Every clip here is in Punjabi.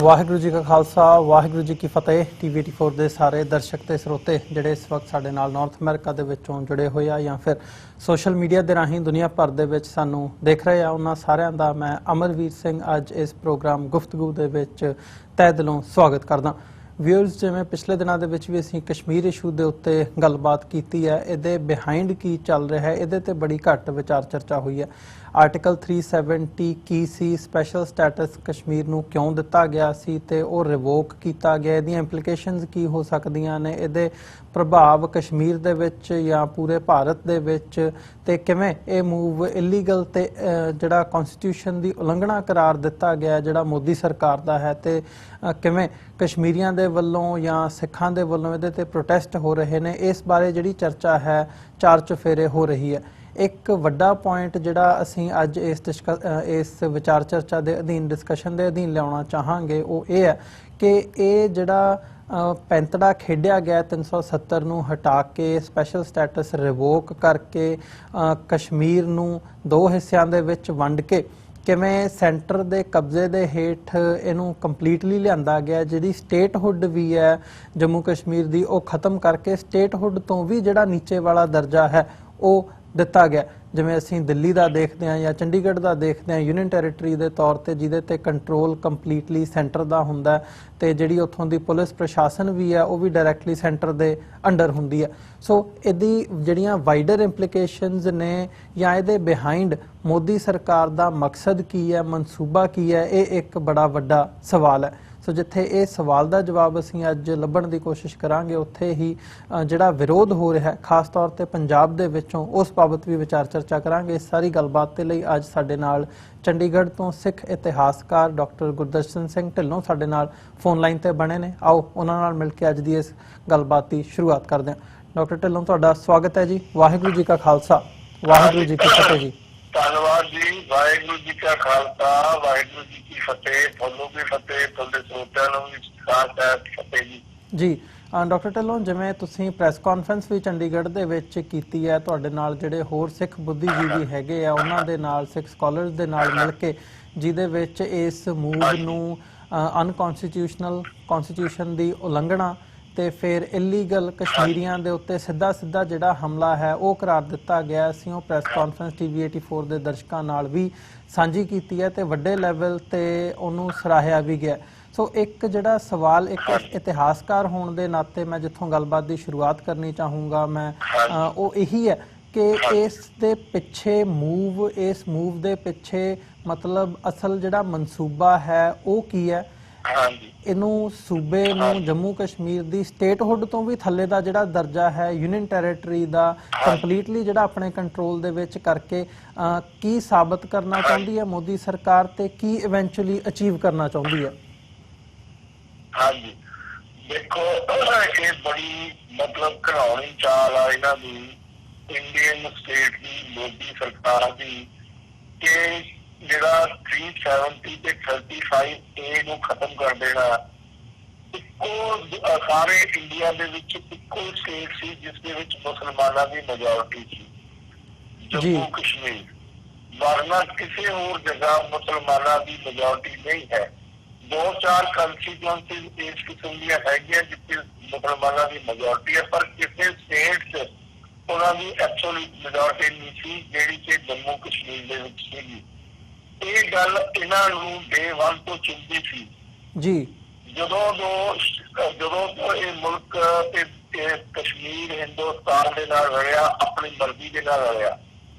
ਵਾਹਿਗੁਰੂ ਜੀ ਕਾ ਖਾਲਸਾ ਵਾਹਿਗੁਰੂ ਜੀ ਕੀ ਫਤਿਹ। TV84 ਦੇ ਸਾਰੇ ਦਰਸ਼ਕ ਤੇ ਸਰੋਤੇ ਜਿਹੜੇ ਇਸ ਵਕਤ ਸਾਡੇ ਨਾਲ ਨਾਰਥ ਅਮਰੀਕਾ ਦੇ ਵਿੱਚੋਂ ਜੁੜੇ ਹੋਏ ਆ ਜਾਂ ਫਿਰ ਸੋਸ਼ਲ ਮੀਡੀਆ ਦੇ ਰਾਹੀਂ ਦੁਨੀਆ ਭਰ ਦੇ ਵਿੱਚ ਸਾਨੂੰ ਦੇਖ ਰਹੇ ਆ, ਉਹਨਾਂ ਸਾਰਿਆਂ ਦਾ ਮੈਂ ਅਮਰਵੀਰ ਸਿੰਘ ਅੱਜ ਇਸ ਪ੍ਰੋਗਰਾਮ ਗੁਫ਼ਤਗੂ ਦੇ ਵਿੱਚ ਤਹਿ ਦਿਲੋਂ ਸਵਾਗਤ ਕਰਦਾ। ਵਿਊਅਰਸ, ਜਿਵੇਂ ਪਿਛਲੇ ਦਿਨਾਂ ਦੇ ਵਿੱਚ ਵੀ ਅਸੀਂ ਕਸ਼ਮੀਰ ਇਸ਼ੂ ਦੇ ਉੱਤੇ ਗੱਲਬਾਤ ਕੀਤੀ ਹੈ, ਇਹਦੇ ਬਿਹਾਈਂਡ ਕੀ ਚੱਲ ਰਿਹਾ ਹੈ, ਇਹਦੇ ਤੇ ਬੜੀ ਘੱਟ ਵਿਚਾਰ ਚਰਚਾ ਹੋਈ ਹੈ। ਆਰਟੀਕਲ 370 ਕੀ ਸੀ, ਸਪੈਸ਼ਲ ਸਟੇਟਸ ਕਸ਼ਮੀਰ ਨੂੰ ਕਿਉਂ ਦਿੱਤਾ ਗਿਆ ਸੀ ਤੇ ਉਹ ਰਿਵੋਕ ਕੀਤਾ ਗਿਆ, ਇਹਦੀਆਂ ਇੰਪਲੀਕੇਸ਼ਨਸ ਕੀ ਹੋ ਸਕਦੀਆਂ ਨੇ, ਇਹਦੇ ਪ੍ਰਭਾਵ ਕਸ਼ਮੀਰ ਦੇ ਵਿੱਚ ਜਾਂ ਪੂਰੇ ਭਾਰਤ ਦੇ ਵਿੱਚ, ਤੇ ਕਿਵੇਂ ਇਹ ਮੂਵ ਇਲੀਗਲ ਤੇ ਜਿਹੜਾ ਕਨਸਟੀਟਿਊਸ਼ਨ ਦੀ ਉਲੰਘਣਾ ਕਰਾਰ ਦਿੱਤਾ ਗਿਆ ਜਿਹੜਾ ਮੋਦੀ ਸਰਕਾਰ ਦਾ ਹੈ, ਤੇ ਕਿਵੇਂ ਕਸ਼ਮੀਰੀਆਂ ਦੇ ਵੱਲੋਂ ਜਾਂ ਸਿੱਖਾਂ ਦੇ ਵੱਲੋਂ ਇਹਦੇ ਤੇ ਪ੍ਰੋਟੈਸਟ ਹੋ ਰਹੇ ਨੇ, ਇਸ ਬਾਰੇ ਜਿਹੜੀ ਚਰਚਾ ਹੈ ਚਾਰ ਚੁਫੇਰੇ ਹੋ ਰਹੀ ਹੈ। ਇੱਕ ਵੱਡਾ ਪੁਆਇੰਟ ਜਿਹੜਾ ਅਸੀਂ ਅੱਜ ਇਸ ਵਿਚਾਰ ਚਰਚਾ ਦੇ ਅਧੀਨ ਡਿਸਕਸ਼ਨ ਦੇ ਅਧੀਨ ਲਿਆਉਣਾ ਚਾਹਾਂਗੇ ਉਹ ਇਹ ਹੈ ਕਿ ਇਹ ਜਿਹੜਾ ਪੈਂਤੜਾ ਖੇਡਿਆ ਗਿਆ 370 ਨੂੰ ਹਟਾ ਕੇ ਸਪੈਸ਼ਲ ਸਟੇਟਸ ਰਿਵੋਕ ਕਰਕੇ ਕਸ਼ਮੀਰ ਨੂੰ ਦੋ ਹਿੱਸਿਆਂ ਦੇ ਵਿੱਚ ਵੰਡ ਕੇ ਕਿਵੇਂ ਸੈਂਟਰ ਦੇ ਕਬਜ਼ੇ ਦੇ ਹੇਠ ਇਹਨੂੰ ਕੰਪਲੀਟਲੀ ਲਿਆਂਦਾ ਗਿਆ, ਜਿਹੜੀ ਸਟੇਟਹੁੱਡ ਵੀ ਹੈ ਜੰਮੂ ਕਸ਼ਮੀਰ ਦੀ ਉਹ ਖਤਮ ਕਰਕੇ ਸਟੇਟਹੁੱਡ ਤੋਂ ਵੀ ਜਿਹੜਾ ਨੀਚੇ ਵਾਲਾ ਦਰਜਾ ਹੈ ਉਹ ਦਿੱਤਾ ਗਿਆ। ਜਿਵੇਂ ਅਸੀਂ ਦਿੱਲੀ ਦਾ ਦੇਖਦੇ ਹਾਂ ਜਾਂ ਚੰਡੀਗੜ੍ਹ ਦਾ ਦੇਖਦੇ ਹਾਂ ਯੂਨੀਅਨ ਟੈਰੀਟਰੀ ਦੇ ਤੌਰ ਤੇ, ਜਿਹਦੇ ਤੇ ਕੰਟਰੋਲ ਕੰਪਲੀਟਲੀ ਸੈਂਟਰ ਦਾ ਹੁੰਦਾ ਤੇ ਜਿਹੜੀ ਉੱਥੋਂ ਦੀ ਪੁਲਿਸ ਪ੍ਰਸ਼ਾਸਨ ਵੀ ਹੈ ਉਹ ਵੀ ਡਾਇਰੈਕਟਲੀ ਸੈਂਟਰ ਦੇ ਅੰਡਰ ਹੁੰਦੀ ਹੈ। ਸੋ ਇਹਦੀ ਜਿਹੜੀਆਂ ਵਾਈਡਰ ਇੰਪਲੀਕੇਸ਼ਨਸ ਨੇ ਜਾਂ ਇਹਦੇ ਬਿਹਾਈਂਡ ਮੋਦੀ ਸਰਕਾਰ ਦਾ ਮਕਸਦ ਕੀ ਹੈ, ਮਨਸੂਬਾ ਕੀ ਹੈ, ਇਹ ਇੱਕ ਬੜਾ ਵੱਡਾ ਸਵਾਲ ਹੈ। ਸੋ ਜਿੱਥੇ ਇਹ ਸਵਾਲ ਦਾ ਜਵਾਬ ਅਸੀਂ ਅੱਜ ਲੱਭਣ ਦੀ ਕੋਸ਼ਿਸ਼ ਕਰਾਂਗੇ, ਉੱਥੇ ਹੀ ਜਿਹੜਾ ਵਿਰੋਧ ਹੋ ਰਿਹਾ ਖਾਸ ਤੌਰ ਤੇ ਪੰਜਾਬ ਦੇ ਵਿੱਚੋਂ ਉਸ ਬਾਬਤ ਵੀ ਵਿਚਾਰ ਚਰਚਾ ਕਰਾਂਗੇ। ਇਸ ਸਾਰੀ ਗੱਲਬਾਤ ਦੇ ਲਈ ਅੱਜ ਸਾਡੇ ਨਾਲ ਚੰਡੀਗੜ੍ਹ ਤੋਂ ਸਿੱਖ ਇਤਿਹਾਸਕਾਰ ਡਾਕਟਰ ਗੁਰਦਰਸ਼ਨ ਸਿੰਘ ਢਿੱਲੋਂ ਸਾਡੇ ਨਾਲ ਫੋਨ ਲਾਈਨ ਤੇ ਬਣੇ ਨੇ। ਆਓ ਉਹਨਾਂ ਨਾਲ ਮਿਲ ਕੇ ਅੱਜ ਦੀ ਇਸ ਗੱਲਬਾਤ ਦੀ ਸ਼ੁਰੂਆਤ ਕਰਦੇ ਹਾਂ। ਡਾਕਟਰ ਢਿੱਲੋਂ, ਤੁਹਾਡਾ ਸਵਾਗਤ ਹੈ ਜੀ। ਵਾਹਿਗੁਰੂ ਜੀ ਕਾ ਖਾਲਸਾ ਵਾਹਿਗੁਰੂ ਜੀ ਕੀ ਫਤਿਹ ਜੀ। ਧੰਨਵਾਦ ਜੀ। ਵਾਹਿਗੁਰੂ ਜੀ ਕਾ ਖਾਲਸਾ ਵਾਹਿਗੁਰੂ ਜੀ ਕੀ ਫਤਿਹ। ਤੁਹਾਨੂੰ ਵੀ ਫਤਿਹ, ਤੁਹਾਡੇ ਸਰੋਤਿਆਂ ਨੂੰ ਵੀ ਫਤਿਹ ਜੀ। ਜੀ ਡਾਕਟਰ ਢਿੱਲੋਂ, ਜਿਵੇਂ ਤੁਸੀਂ ਪ੍ਰੈਸ ਕਾਨਫਰੰਸ ਵੀ ਚੰਡੀਗੜ੍ਹ ਦੇ ਵਿੱਚ ਕੀਤੀ ਹੈ, ਤੁਹਾਡੇ ਨਾਲ ਜਿਹੜੇ ਹੋਰ ਸਿੱਖ ਬੁੱਧੀਜੀਵੀ ਹੈਗੇ ਆ ਉਹਨਾਂ ਦੇ ਨਾਲ, ਸਿੱਖ ਸਕਾਲਰਸ ਦੇ ਨਾਲ ਮਿਲ ਕੇ, ਜਿਹਦੇ ਵਿੱਚ ਇਸ ਮੂਵ ਨੂੰ ਅਨਕਨਸਟੀਟਿਊਸ਼ਨਲ ਕਨਸਟੀਟਿਊਸ਼ਨ ਦੀ ਉਲੰਘਣਾ ਤੇ ਫਿਰ ਇਲੀਗਲ ਕਸ਼ਮੀਰੀਆਂ ਦੇ ਉੱਤੇ ਸਿੱਧਾ ਜਿਹੜਾ ਹਮਲਾ ਹੈ ਉਹ ਕਰਾਰ ਦਿੱਤਾ ਗਿਆ। ਅਸੀਂ ਉਹ ਪ੍ਰੈਸ ਕਾਨਫਰੰਸ TV84 ਦੇ ਦਰਸ਼ਕਾਂ ਨਾਲ ਵੀ ਸਾਂਝੀ ਕੀਤੀ ਹੈ ਤੇ ਵੱਡੇ ਲੈਵਲ ਤੇ ਉਹਨੂੰ ਸਰਾਹਿਆ ਵੀ ਗਿਆ। ਸੋ ਇੱਕ ਜਿਹੜਾ ਸਵਾਲ ਇੱਕ ਇਤਿਹਾਸਕਾਰ ਹੋਣ ਦੇ ਨਾਤੇ ਮੈਂ ਜਿੱਥੋਂ ਗੱਲਬਾਤ ਦੀ ਸ਼ੁਰੂਆਤ ਕਰਨੀ ਚਾਹੂੰਗਾ ਮੈਂ ਉਹ ਇਹੀ ਹੈ ਕਿ ਇਸ ਦੇ ਪਿੱਛੇ ਇਸ ਮੂਵ ਦੇ ਪਿੱਛੇ ਮਤਲਬ ਅਸਲ ਜਿਹੜਾ ਮਨਸੂਬਾ ਹੈ ਉਹ ਕੀ ਹੈ। ਇਹਨੂੰ ਸੂਬੇ ਨੂੰ ਜੰਮੂ ਕਸ਼ਮੀਰ ਦੀ ਸਟੇਟਹੁੱਡ ਤੋਂ ਵੀ ਥੱਲੇ ਦਾ ਜਿਹੜਾ ਦਰਜਾ ਹੈ ਯੂਨੀਅਨ ਟੈਰੀਟਰੀ ਦਾ ਕੰਪਲੀਟਲੀ ਜਿਹੜਾ ਆਪਣੇ ਕੰਟਰੋਲ ਦੇ ਵਿੱਚ ਕਰਕੇ ਕੀ ਸਾਬਤ ਕਰਨਾ ਚਾਹੁੰਦੀ ਹੈ ਮੋਦੀ ਸਰਕਾਰ ਤੇ ਕੀ ਇਵੈਂਚੁਅਲੀ ਅਚੀਵ ਕਰਨਾ ਚਾਹੁੰਦੀ ਹੈ। ਹਾਂਜੀ, ਦੇਖੋ ਇਹ ਬੜੀ ਮਤਲਬ ਘਰਾਉਣੀ ਚਾਲ ਆ ਇਹਨਾਂ ਦੀ ਇੰਡੀਅਨ ਸਟੇਟ ਦੀ, ਮੋਦੀ ਸਰਕਾਰ ਦੀ, ਕਿ ਜਿਹੜਾ 370 ਤੇ 35A ਨੂੰ ਖਤਮ ਕਰ ਦੇਣਾ। ਇੱਕੋ ਸਾਰੇ ਇੰਡੀਆ ਦੇ ਵਿੱਚ ਇੱਕੋ ਸਟੇਟ ਸੀ ਜਿਸ ਦੇ ਵਿੱਚ ਮੁਸਲਮਾਨਾਂ ਦੀ ਮੈਜੋਰਿਟੀ ਸੀ, ਜੰਮੂ ਕਸ਼ਮੀਰ, ਵਰਨਾ ਕਿਸੇ ਹੋਰ ਜਗ੍ਹਾ ਮੁਸਲਮਾਨਾਂ ਦੀ ਮੈਜੋਰਿਟੀ ਨਹੀਂ ਹੈ। 2-4 ਕੰਸਟੀਟੂਐਂਸੀਜ਼ ਇਸ ਕਿਸਮ ਦੀਆਂ ਹੈਗੀਆਂ ਜਿੱਥੇ ਮੁਸਲਮਾਨਾਂ ਦੀ ਮੈਜੋਰਿਟੀ ਹੈ, ਪਰ ਕਿਸੇ ਸਟੇਟ 'ਚ ਉਹਨਾਂ ਦੀ ਐਬਸੋਲੂਟ ਮੈਜੋਰਿਟੀ ਨਹੀਂ ਸੀ ਜਿਹੜੀ ਕਿ ਜੰਮੂ ਕਸ਼ਮੀਰ ਦੇ ਵਿੱਚ ਸੀਗੀ। ਇਹ ਗੱਲ ਇਹਨਾਂ ਨੂੰ ਡੇ 1 ਤੋਂ ਚੁੱਭਦੀ ਸੀ ਜੀ। ਜਦੋਂ ਤੋਂ ਇਹ ਮੁਲਕ ਤੇ ਕਸ਼ਮੀਰ ਹਿੰਦੁਸਤਾਨ ਦੇ ਨਾਲ ਰਲਿਆ, ਆਪਣੀ ਮਰਜ਼ੀ ਦੇ ਨਾਲ ਰਲਿਆ,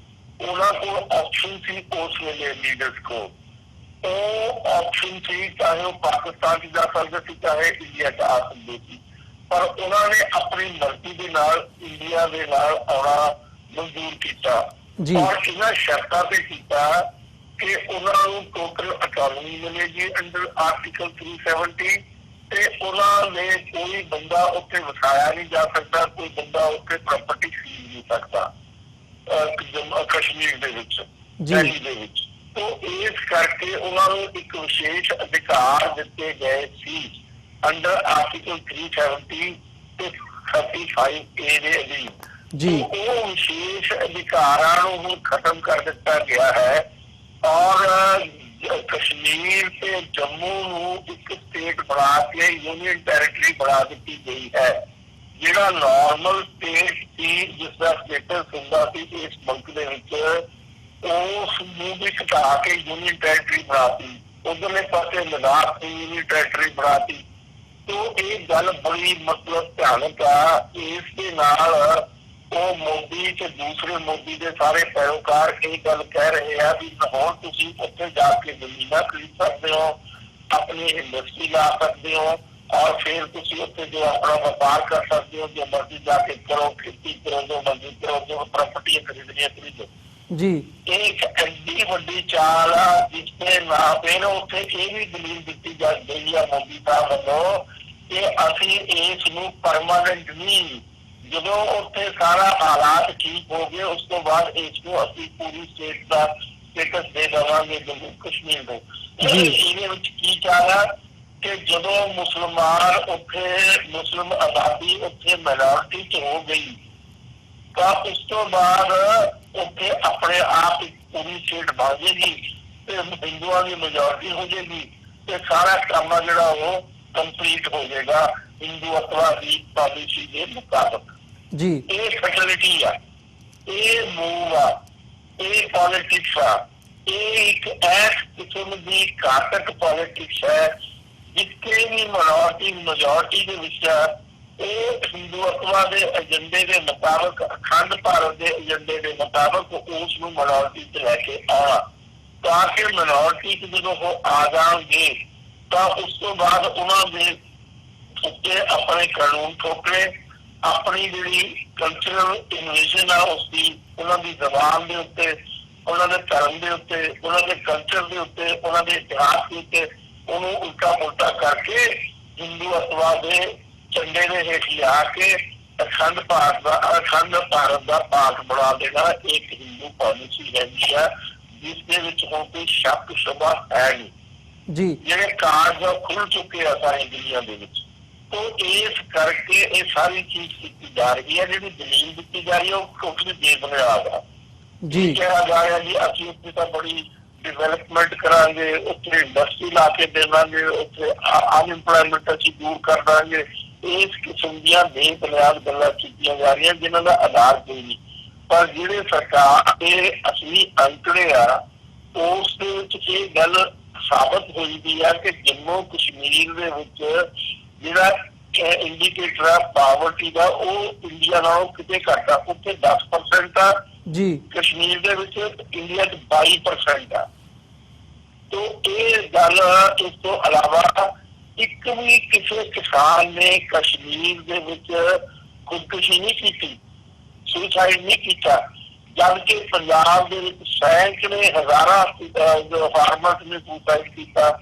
ਉਹਨਾਂ ਕੋਲ ਆਪਸ਼ਨ ਸੀ ਉਸ ਵੇਲੇ ਲੀਡਰਸ ਕੋਲ। ਉਹ ਆਪਸ਼ਨ ਸੀ ਚਾਹੇ ਉਹ ਪਾਕਿਸਤਾਨ ਚ ਜਾ ਸਕਦੇ ਸੀ ਚਾਹੇ ਇੰਡੀਆ ਚ ਆ ਸਕਦੇ ਸੀ, ਪਰ ਉਹਨਾਂ ਨੇ ਆਪਣੀ ਮਰਜ਼ੀ ਦੇ ਨਾਲ ਇੰਡੀਆ ਦੇ ਨਾਲ ਆਉਣਾ ਮਨਜ਼ੂਰ ਕੀਤਾ ਔਰ ਇਹਨਾਂ ਸ਼ਰਤਾਂ ਤੇ ਕੀਤਾ ਕਿ ਉਹਨਾਂ ਨੂੰ ਟੋਟਲ ਅਟਾਨਮੀ ਮਿਲੇਗੀ ਅੰਡਰ ਆਰਟੀਕਲ 370 ਤੇ ਉਹਨਾਂ ਨੇ ਕੋਈ ਬੰਦਾ ਉੱਥੇ ਵਸਾਇਆ ਨਹੀਂ ਜਾ ਸਕਦਾ, ਕੋਈ ਬੰਦਾ ਉੱਥੇ ਪ੍ਰਾਪਰਟੀ ਖਰੀਦ ਨਹੀਂ ਸਕਦਾ ਕਸ਼ਮੀਰ ਦੇ ਵਿੱਚ, ਦਿੱਲੀ ਦੇ ਵਿੱਚ। ਤੋ ਇਸ ਕਰਕੇ ਉਹਨਾਂ ਨੂੰ ਇੱਕ ਵਿਸ਼ੇਸ਼ ਅਧਿਕਾਰ ਦਿੱਤੇ ਗਏ ਸੀ ਅੰਡਰ ਆਰਟੀਕਲ 370 ਤੇ 35A ਦੇ ਅਧੀਨ। ਉਹ ਵਿਸ਼ੇਸ਼ ਅਧਿਕਾਰਾਂ ਨੂੰ ਹੁਣ ਖਤਮ ਕਰ ਦਿੱਤਾ ਗਿਆ ਹੈ ਔਰ कश्मीर से जम्मू ਨੂੰ ਇੱਕ ਸਟੇਟ ਬਣਾ ਕੇ ਯੂਨੀਅਨ ਟੈਰੀਟਰੀ ਬਣਾ ਦਿੱਤੀ ਗਈ ਹੈ। ਜਿਹੜਾ ਨਾਰਮਲ ਸਟੇਟ ਸੀ ਜਿਸ ਦਾ ਸਟੇਟਸ ਹੁੰਦਾ ਸੀ ਇਸ ਮੁਲਕ ਦੇ ਵਿੱਚ, ਉਸ ਨੂੰ ਵੀ ਘਟਾ ਕੇ ਯੂਨੀਅਨ ਟੈਰੀਟਰੀ ਬਣਾਤੀ। ਉਧਰਲੇ ਪਾਸੇ ਲਦਾਖ ਦੀ ਯੂਨੀਅਨ ਟੈਰੀਟਰੀ ਬਣਾਤੀ। ਤੋ ਇਹ ਗੱਲ ਬੜੀ ਮਤਲਬ ਭਿਆਨਕ ਆ। ਇਸ ਦੇ ਨਾਲ ਉਹ ਮੋਦੀ ਤੇ ਦੂਸਰੇ ਮੋਦੀ ਦੇ ਸਾਰੇ ਪੈਰੋਕਾਰ ਇਹ ਗੱਲ ਕਹਿ ਰਹੇ ਆ ਵੀ ਹੁਣ ਤੁਸੀਂ ਉੱਥੇ ਜਾ ਕੇ ਜ਼ਮੀਨਾਂ ਖਰੀਦ ਸਕਦੇ ਹੋ, ਆਪਣੀ ਇੰਡਸਟਰੀ ਲਾ ਸਕਦੇ ਹੋ, ਔਰ ਫਿਰ ਤੁਸੀਂ ਉੱਥੇ ਜੋ ਆਪਣਾ ਵਪਾਰ ਕਰ ਸਕਦੇ ਹੋ, ਜੋ ਮਰਜ਼ੀ ਜਾ ਕੇ ਕਰੋ, ਖੇਤੀ ਕਰੋ, ਜੋ ਮਰਜ਼ੀ ਕਰੋ, ਜੋ ਪ੍ਰਾਪਰਟੀਆਂ ਖਰੀਦਣੀਆਂ ਖਰੀਦੋ ਜੀ। ਇਹ ਇੱਕ ਐਡੀ ਵੱਡੀ ਚਾਲ ਆ ਜਿਸ ਦੇ ਨਾਲ ਫਿਰ ਉੱਥੇ ਇਹ ਵੀ ਦਲੀਲ ਦਿੱਤੀ ਜਾ ਗਈ ਆ ਮੋਦੀ ਸਾਹਿਬ ਵੱਲੋਂ ਕਿ ਅਸੀਂ ਇਸ ਨੂੰ ਪਰਮਾਨੈਂਟ ਨਹੀਂ, ਜਦੋਂ ਉੱਥੇ ਸਾਰਾ ਹਾਲਾਤ ਠੀਕ ਹੋ ਗਏ ਉਸ ਤੋਂ ਬਾਅਦ ਇਸ ਨੂੰ ਅਸੀਂ ਪੂਰੀ ਸਟੇਟ ਦਾ ਸਟੇਟਸ ਦੇ ਦੇਵਾਂਗੇ ਜੰਮੂ ਕਸ਼ਮੀਰ ਨੂੰ। ਇਹਦੇ ਵਿੱਚ ਕੀ ਚਾਹਿਆ ਕਿ ਜਦੋਂ ਮੁਸਲਮਾਨ ਉੱਥੇ ਮੁਸਲਿਮ ਆਬਾਦੀ ਉੱਥੇ ਮਾਈਨੋਰਿਟੀ ਚ ਹੋ ਗਈ ਤਾਂ ਉਸ ਤੋਂ ਬਾਅਦ ਉੱਥੇ ਆਪਣੇ ਆਪ ਇੱਕ ਪੂਰੀ ਸਟੇਟ ਬਣ ਜਾਏਗੀ ਤੇ ਹਿੰਦੂਆਂ ਦੀ ਮੈਜੋਰਿਟੀ ਹੋ ਜਾਏਗੀ ਤੇ ਸਾਰਾ ਕੰਮ ਜਿਹੜਾ ਉਹ ਕੰਪਲੀਟ ਹੋ ਜਾਏਗਾ ਹਿੰਦੂ ਅਤਵਾਦੀ ਪਾਲਿਸੀ ਦੇ ਮੁਤਾਬਕ ਜੀ। ਇਹ ਫੈਸਿਲਿਟੀ ਆ, ਇਹ ਮੂਵ ਆ, ਇਹ ਪੋਲਿਟਿਕਸ ਆ, ਇਹ ਇੱਕ ਐਸ ਕਿਸਮ ਦੀ ਘਾਤਕ ਪੋਲਿਟਿਕਸ ਹੈ ਜਿੱਥੇ ਵੀ ਮਿਨੋਰਿਟੀ ਮੈਜੋਰਿਟੀ ਦੇ ਵਿੱਚ ਇਹ ਹਿੰਦੂਤਵਾ ਦੇ ਏਜੰਡੇ ਦੇ ਮੁਤਾਬਕ, ਅਖੰਡ ਭਾਰਤ ਦੇ ਏਜੰਡੇ ਦੇ ਮੁਤਾਬਕ ਉਸ ਨੂੰ ਮਿਨੋਰਿਟੀ ਚ ਲੈ ਕੇ ਆਉਣਾ ਤਾਂ ਕਿ ਮਿਨੋਰਿਟੀ ਚ ਜਦੋਂ ਉਹ ਆ ਜਾਣਗੇ ਤਾਂ ਉਸ ਤੋਂ ਬਾਅਦ ਉਹਨਾਂ ਦੇ ਉੱਤੇ ਆਪਣੇ ਕਾਨੂੰਨ ਠੋਕਰੇ, ਆਪਣੀ ਜਿਹੜੀ ਕਲਚਰਲ ਇਨੋਵੇਸ਼ਨ ਆ ਉਸਦੀ, ਉਹਨਾਂ ਦੀ ਜ਼ਬਾਨ ਦੇ ਉੱਤੇ, ਉਹਨਾਂ ਦੇ ਧਰਮ ਦੇ ਉੱਤੇ, ਉਹਨਾਂ ਦੇ ਕਲਚਰ ਦੇ ਉੱਤੇ, ਉਹਨਾਂ ਦੇ ਇਤਿਹਾਸ ਦੇ ਉੱਤੇ ਉਹਨੂੰ ਉਲਟਾ ਪੁਲਟਾ ਕਰਕੇ ਹਿੰਦੂ ਅਤਵਾ ਦੇ ਝੰਡੇ ਦੇ ਹੇਠ ਲਿਆ ਕੇ ਅਖੰਡ ਭਾਰਤ ਦਾ ਭਾਗ ਬਣਾ ਦੇਣਾ ਇੱਕ ਹਿੰਦੂ ਪਾਲਿਸੀ ਹੈਗੀ ਆ ਜਿਸ ਦੇ ਵਿੱਚ ਹੁਣ ਕੋਈ ਸ਼ੱਕ ਸ਼ੁਬਾ ਹੈ ਨਹੀਂ ਜੀ। ਜਿਹੜੇ ਕਾਰਜ ਖੁੱਲ ਚੁੱਕੇ ਆ ਸਾਰੀ ਦੁਨੀਆ ਦੇ ਵਿੱਚ। ਤੋ ਇਸ ਕਰਕੇ ਇਹ ਸਾਰੀ ਚੀਜ਼ ਕੀਤੀ ਜਾ ਰਹੀ ਹੈ। ਜਿਹੜੀ ਦਲੀਲ ਦਿੱਤੀ ਜਾ ਰਹੀ ਹੈ ਉਹ ਟੋਟਲੀ ਬੇਬੁਨਿਆਦ ਆ ਜੀ। ਕਿਹਾ ਜਾ ਰਿਹਾ ਜੀ ਅਸੀਂ ਉੱਥੇ ਤਾਂ ਬੜੀ ਡਿਵੈਲਪਮੈਂਟ ਕਰਾਂਗੇ, ਉੱਥੇ ਇੰਡਸਟਰੀ ਲਾ ਕੇ ਦੇਵਾਂਗੇ, ਉੱਥੇ ਅਨਇੰਪਲੋਇਮੈਂਟ ਅਸੀਂ ਦੂਰ ਕਰ ਦਾਂਗੇ। ਇਸ ਕਿਸਮ ਦੀਆਂ ਬੇਬੁਨਿਆਦ ਗੱਲਾਂ ਕੀਤੀਆਂ ਜਾ ਰਹੀਆਂ ਜਿਨ੍ਹਾਂ ਦਾ ਆਧਾਰ ਕੋਈ ਨਹੀਂ। ਪਰ ਜਿਹੜੇ ਸਰਕਾਰ ਦੇ ਅਸਲੀ ਅੰਕੜੇ ਆ ਉਸ ਦੇ ਵਿੱਚ ਇਹ ਗੱਲ ਸਾਬਤ ਹੋਈ ਦੀ ਆ ਕਿ ਜੰਮੂ ਕਸ਼ਮੀਰ ਦੇ ਵਿੱਚ ਜਿਹੜਾ ਇੰਡੀਕੇਟਰ ਆ ਪਾਵਰਟੀ ਦਾ ਉਹ ਇੰਡੀਆ ਨਾਲੋਂ ਕਿਤੇ ਘੱਟ ਆ। ਉੱਥੇ 10% ਆ ਜੀ, ਕਸ਼ਮੀਰ ਦੇ ਵਿੱਚ ਇੰਡੀਆ ਚ 22% ਆ। ਤੋ ਇਹ ਗੱਲ, ਇਸ ਤੋਂ ਇਲਾਵਾ ਇੱਕ ਵੀ ਕਿਸੇ ਕਿਸਾਨ ਨੇ ਕਸ਼ਮੀਰ ਦੇ ਵਿੱਚ ਖੁਦਕੁਸ਼ੀ ਨਹੀਂ ਕੀਤੀ, ਸੁਸਾਈਡ ਨਹੀਂ ਕੀਤਾ, ਜਦਕਿ ਪੰਜਾਬ ਦੇ ਵਿੱਚ ਸੈਂਕੜੇ ਹਜ਼ਾਰਾਂ ਫਾਰਮਰਸ ਨੇ ਸੁਸਾਈਡ ਕੀਤਾ,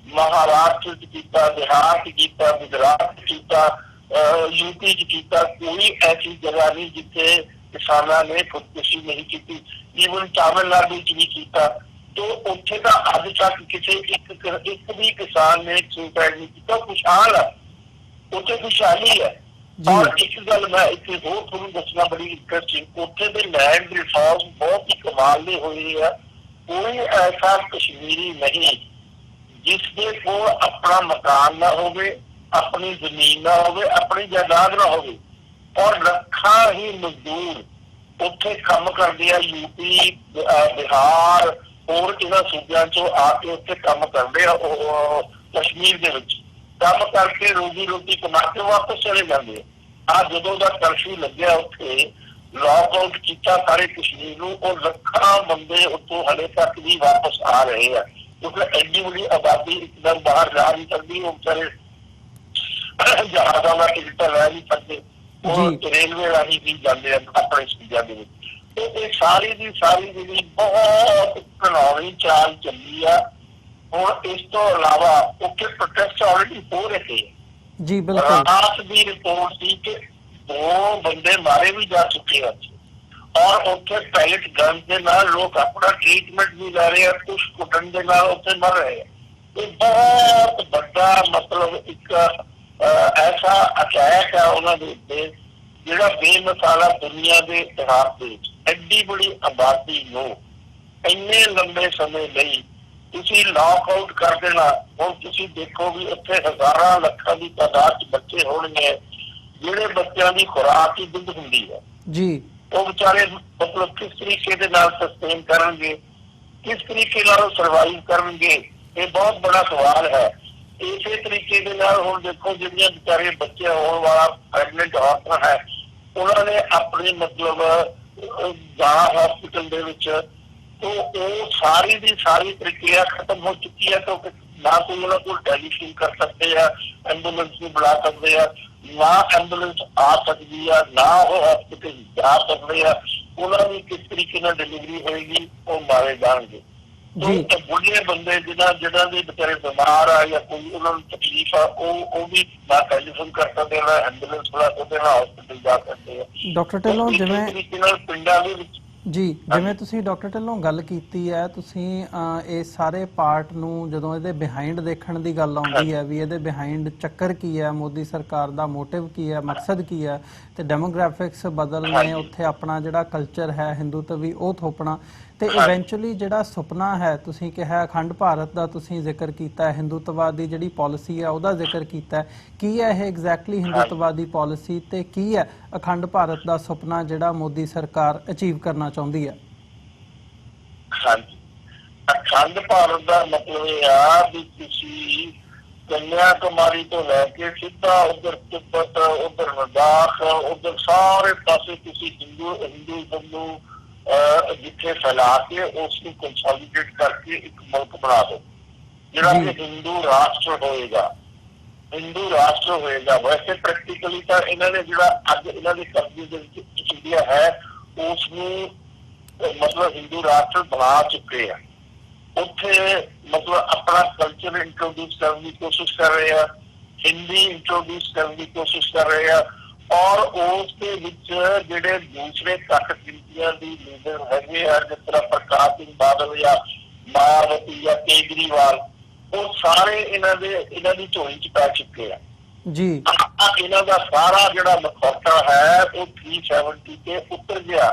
ਮਹਾਰਾਸ਼ਟਰ ਚ ਕੀਤਾ, ਬਿਹਾਰ ਚ ਕੀਤਾ, ਗੁਜਰਾਤ ਚ ਕੀਤਾ, ਯੂਪੀ ਚ ਕੀਤਾ। ਕੋਈ ਐਸੀ ਜਗ੍ਹਾ ਨਹੀਂ ਜਿੱਥੇ ਕਿਸਾਨਾਂ ਨੇ ਖੁਦਕੁਸ਼ੀ ਨਹੀਂ ਕੀਤੀ। ਈਵਨ ਤਾਮਿਲਨਾਡੂ ਚ ਵੀ ਕੀਤਾ। ਤੋ ਉੱਥੇ ਤਾਂ ਅੱਜ ਤੱਕ ਕਿਸੇ ਇੱਕ ਵੀ ਕਿਸਾਨ ਨੇ ਸੁਸਾਈਡ ਨਹੀਂ ਕੀਤਾ। ਖੁਸ਼ਹਾਲ ਹੈ, ਉੱਥੇ ਖੁਸ਼ਹਾਲੀ ਹੈ। ਔਰ ਇੱਕ ਗੱਲ ਮੈਂ ਇੱਥੇ ਹੋਰ ਤੁਹਾਨੂੰ ਦੱਸਣਾ ਬੜੀ ਇੰਟਰਸਟਿੰਗ, ਉੱਥੇ ਦੇ ਲੈਂਡ ਰਿਸੋਰਸ ਬਹੁਤ ਹੀ ਕਮਾਲ ਦੇ ਹੋਏ ਆ। ਕੋਈ ਐਸਾ ਕਸ਼ਮੀਰੀ ਨਹੀਂ ਜਿਸ ਦੇ ਕੋਲ ਆਪਣਾ ਮਕਾਨ ਨਾ ਹੋਵੇ, ਆਪਣੀ ਜ਼ਮੀਨ ਨਾ ਹੋਵੇ, ਆਪਣੀ ਜਾਇਦਾਦ ਨਾ ਹੋਵੇ। ਔਰ ਲੱਖਾਂ ਹੀ ਮਜ਼ਦੂਰ ਉੱਥੇ ਕੰਮ ਕਰਦੇ ਆ, ਯੂਪੀ, ਬਿਹਾਰ, ਹੋਰ ਇਹਨਾਂ ਸੂਬਿਆਂ ਚੋਂ ਆ ਕੇ ਉੱਥੇ ਕੰਮ ਕਰਦੇ ਆ। ਉਹ ਕਸ਼ਮੀਰ ਦੇ ਵਿੱਚ ਕੰਮ ਕਰਕੇ ਰੋਜ਼ੀ ਰੋਟੀ ਕਮਾ ਕੇ ਵਾਪਸ ਚਲੇ ਜਾਂਦੇ ਆ। ਜਦੋਂ ਦਾ ਕਰਫਿਊ ਲੱਗਿਆ ਉੱਥੇ ਲੌਕ ਆਊਟ ਕੀਤਾ ਸਾਰੇ ਕਸ਼ਮੀਰ ਨੂੰ, ਉਹ ਲੱਖਾਂ ਬੰਦੇ ਉੱਥੋਂ ਹਲੇ ਤੱਕ ਵੀ ਵਾਪਸ ਆ ਰਹੇ ਆ ਕਿਉਂਕਿ ਐਡੀ ਵੱਡੀ ਆਬਾਦੀ ਇੱਕਦਮ ਬਾਹਰ ਜਾ ਨਹੀਂ ਸਕਦੀ। ਉਹ ਵਿਚਾਰੇ ਜਹਾਜ਼ਾਂ ਦਾ ਟਿਕਟ ਲੈ ਨਹੀਂ ਸਕਦੇ, ਉਹ ਰੇਲਵੇ ਰਾਹੀਂ ਵੀ ਜਾਂਦੇ ਆ ਆਪਣੇ ਸੂਬਿਆਂ ਦੇ ਵਿੱਚ। ਤੇ ਇਹ ਸਾਰੀ ਦੀ ਸਾਰੀ ਜਿਹੜੀ ਬਹੁਤ ਘਿਨੌਣੀ ਚਾਲ ਚੱਲੀ ਆ। ਹੁਣ ਇਸ ਤੋਂ ਇਲਾਵਾ ਉੱਥੇ ਪ੍ਰੋਟੈਸਟ ਆਲਰੇਡੀ ਹੋ ਰਹੇ ਜੀ। ਬਿਲਕੁਲ ਰਾਤ ਦੀ ਰਿਪੋਰਟ ਸੀ ਕਿ 2 ਬੰਦੇ ਮਾਰੇ ਵੀ ਜਾ ਚੁੱਕੇ ਆ ਔਰ ਉੱਥੇ ਪੈਲਟ ਗਨ ਦੇ ਨਾਲ ਲੋਕ ਆਪਣਾ ਟ੍ਰੀਟਮੈਂਟ ਵੀ ਲੈ ਰਹੇ ਆ, ਕੁਛ ਕੁੱਟਣ ਦੇ ਨਾਲ ਉੱਥੇ ਮਰ ਰਹੇ ਆ। ਇਹ ਬਹੁਤ ਵੱਡਾ ਮਤਲਬ ਇੱਕ ਐਸਾ ਅਟੈਕ ਆ ਉਹਨਾਂ ਦੇ ਉੱਤੇ ਜਿਹੜਾ ਬੇਮਿਸਾਲਾ ਦੁਨੀਆ ਦੇ ਇਤਿਹਾਸ ਦੇ ਵਿੱਚ ਐਡੀ ਬੜੀ ਆਬਾਦੀ ਨੂੰ ਇੰਨੇ ਲੰਬੇ ਸਮੇਂ ਲਈ ਤੁਸੀਂ ਲੌਕ ਆਊਟ ਕਰ ਦੇਣਾ। ਹੁਣ ਤੁਸੀਂ ਦੇਖੋ ਵੀ ਉੱਥੇ ਹਜ਼ਾਰਾਂ ਲੱਖਾਂ ਦੀ ਤਾਦਾਦ 'ਚ ਬੱਚੇ ਹੋਣਗੇ ਜਿਹੜੇ ਬੱਚਿਆਂ ਦੀ ਖੁਰਾਕ ਹੀ ਦੁੱਧ ਹੁੰਦੀ ਹੈ ਜੀ। ਉਹ ਵਿਚਾਰੇ ਮਤਲਬ ਕਿਸ ਤਰੀਕੇ ਦੇ ਨਾਲ ਸਸਟੇਨ ਕਰਨਗੇ, ਕਿਸ ਤਰੀਕੇ ਨਾਲ ਉਹ ਸਰਵਾਈਵ ਕਰਨਗੇ, ਇਹ ਬਹੁਤ ਬੜਾ ਸਵਾਲ ਹੈ। ਇਸੇ ਤਰੀਕੇ ਦੇ ਨਾਲ ਹੁਣ ਦੇਖੋ ਜਿਹੜੀਆਂ ਵਿਚਾਰੇ ਬੱਚੇ ਹੋਣ ਵਾਲਾ ਪ੍ਰੈਗਨੈਂਟ ਔਰਤਾਂ ਹੈ ਉਹਨਾਂ ਨੇ ਆਪਣੇ ਮਤਲਬ ਜਾਣਾ ਹਸਪੀਟਲ ਦੇ ਵਿੱਚ, तो वो सारी दी सारी प्रक्रिया खत्म हो चुकी है। तो ना कोई उन्होंने कोई टेलीफोन कर सकते हैं, एंबुलेंस भी बुला सकते हैं, ना एंबुलेंस आ सकती है, ना वो हॉस्पिटल जा सकते हैं। उन्होंने किस तरीके से डिलीवरी होगी वो मारे जाएंगे। तो बुढ़े बंदे जिन्होंने भी बेचारे बीमार है या कोई उन्होंने तकलीफ है वो भी ना टेलीफोन कर सकते हैं, एंबुलेंस बुला सकते हैं, हॉस्पिटल जा सकते हैं। डॉक्टर ढिल्लों जिवें पिंडां दे विच जी, जिवें तुसीं डॉक्टर ढिल्लों गल कीती है, तुसीं इस सारे पार्ट नूं जदों इहदे बिहाइंड देखण दी गल आउंदी है भी इहदे बिहाइंड चक्कर की है, मोदी सरकार दा मोटिव की है, मकसद की है, ते डेमोग्राफिक्स बदलने, उत्थे अपना जिहड़ा कल्चर है हिंदूत्व भी ओह थोपना, ਤੇ ਇਵੈਂਚੁਅਲੀ ਜਿਹੜਾ ਸੁਪਨਾ ਹੈ ਤੁਸੀਂ ਕਿਹਾ ਅਖੰਡ ਭਾਰਤ ਦਾ ਤੁਸੀਂ ਜ਼ਿਕਰ ਕੀਤਾ ਹੈ, ਹਿੰਦੂਤਵਾਦ ਦੀ ਜਿਹੜੀ ਪਾਲਿਸੀ ਹੈ ਉਹਦਾ ਜ਼ਿਕਰ ਕੀਤਾ ਹੈ, ਕੀ ਹੈ ਇਹ ਐਗਜ਼ੈਕਟਲੀ ਹਿੰਦੂਤਵਾਦੀ ਪਾਲਿਸੀ ਤੇ ਕੀ ਹੈ ਅਖੰਡ ਭਾਰਤ ਦਾ ਸੁਪਨਾ ਜਿਹੜਾ ਮੋਦੀ ਸਰਕਾਰ ਅਚੀਵ ਕਰਨਾ ਚਾਹੁੰਦੀ ਹੈ? ਹਾਂਜੀ, ਅਖੰਡ ਭਾਰਤ ਦਾ ਮਤਲਬ ਇਹ ਆ ਵੀ ਤੁਸੀਂ ਕੰਨਿਆ ਕੁਮਾਰੀ ਤੋਂ ਲੈ ਕੇ ਸਿੱਧਾ ਉਧਰ ਤਿੱਬਤ, ਉਧਰ ਲਦਾਖ, ਉਧਰ ਸਾਰੇ ਪਾਸੇ ਤੁਸੀਂ ਹਿੰਦੂਇਜ਼ਮ ਨੂੰ ਜਿੱਥੇ ਫੈਲਾ ਕੇ ਉਸ ਨੂੰ ਕੰਸੋਲੀਡੇਟ ਕਰਕੇ ਇੱਕ ਮੁਲਕ ਬਣਾ ਦੋ ਜਿਹੜਾ ਕਿ ਹਿੰਦੂ ਰਾਸ਼ਟਰ ਹੋਏਗਾ। ਹਿੰਦੂ ਰਾਸ਼ਟਰ ਹੋਏਗਾ। ਵੈਸੇ ਪ੍ਰੈਕਟੀਕਲੀ ਤਾਂ ਇਹਨਾਂ ਨੇ ਜਿਹੜਾ ਅੱਜ ਇਹਨਾਂ ਦੇ ਕਬਜ਼ੇ ਦੇ ਵਿੱਚ ਇੰਡੀਆ ਹੈ ਉਸ ਨੂੰ ਮਤਲਬ ਹਿੰਦੂ ਰਾਸ਼ਟਰ ਬਣਾ ਚੁੱਕੇ ਆ। ਉੱਥੇ ਮਤਲਬ ਆਪਣਾ ਕਲਚਰ ਇੰਟਰੋਡਿਊਸ ਕਰਨ ਦੀ ਕੋਸ਼ਿਸ਼ ਕਰ ਰਹੇ ਆ, ਹਿੰਦੀ ਇੰਟਰੋਡਿਊਸ ਕਰਨ ਦੀ ਕੋਸ਼ਿਸ਼ ਕਰ ਰਹੇ ਆ, ਔਰ ਉਸ ਦੇ ਵਿੱਚ ਜਿਹੜੇ ਦੂਸਰੇ ਘੱਟ ਗਿਣਤੀਆਂ ਦੀ ਲੀਡਰ ਹੈਗੇ ਆ ਜਿਸ ਤਰ੍ਹਾਂ ਪ੍ਰਕਾਸ਼ ਸਿੰਘ ਬਾਦਲ ਜਾਂ ਮਾयावती ਜਾਂ ਕੇਜਰੀਵਾਲ, ਉਹ ਸਾਰੇ ਇਹਨਾਂ ਦੀ ਝੋਲੀ ਚ ਪੈ ਚੁੱਕੇ ਆ ਜੀ। ਇਹਨਾਂ ਦਾ ਸਾਰਾ ਜਿਹੜਾ ਮਖੌਟਾ ਹੈ ਉਹ 370 ਤੇ ਉਤਰ ਗਿਆ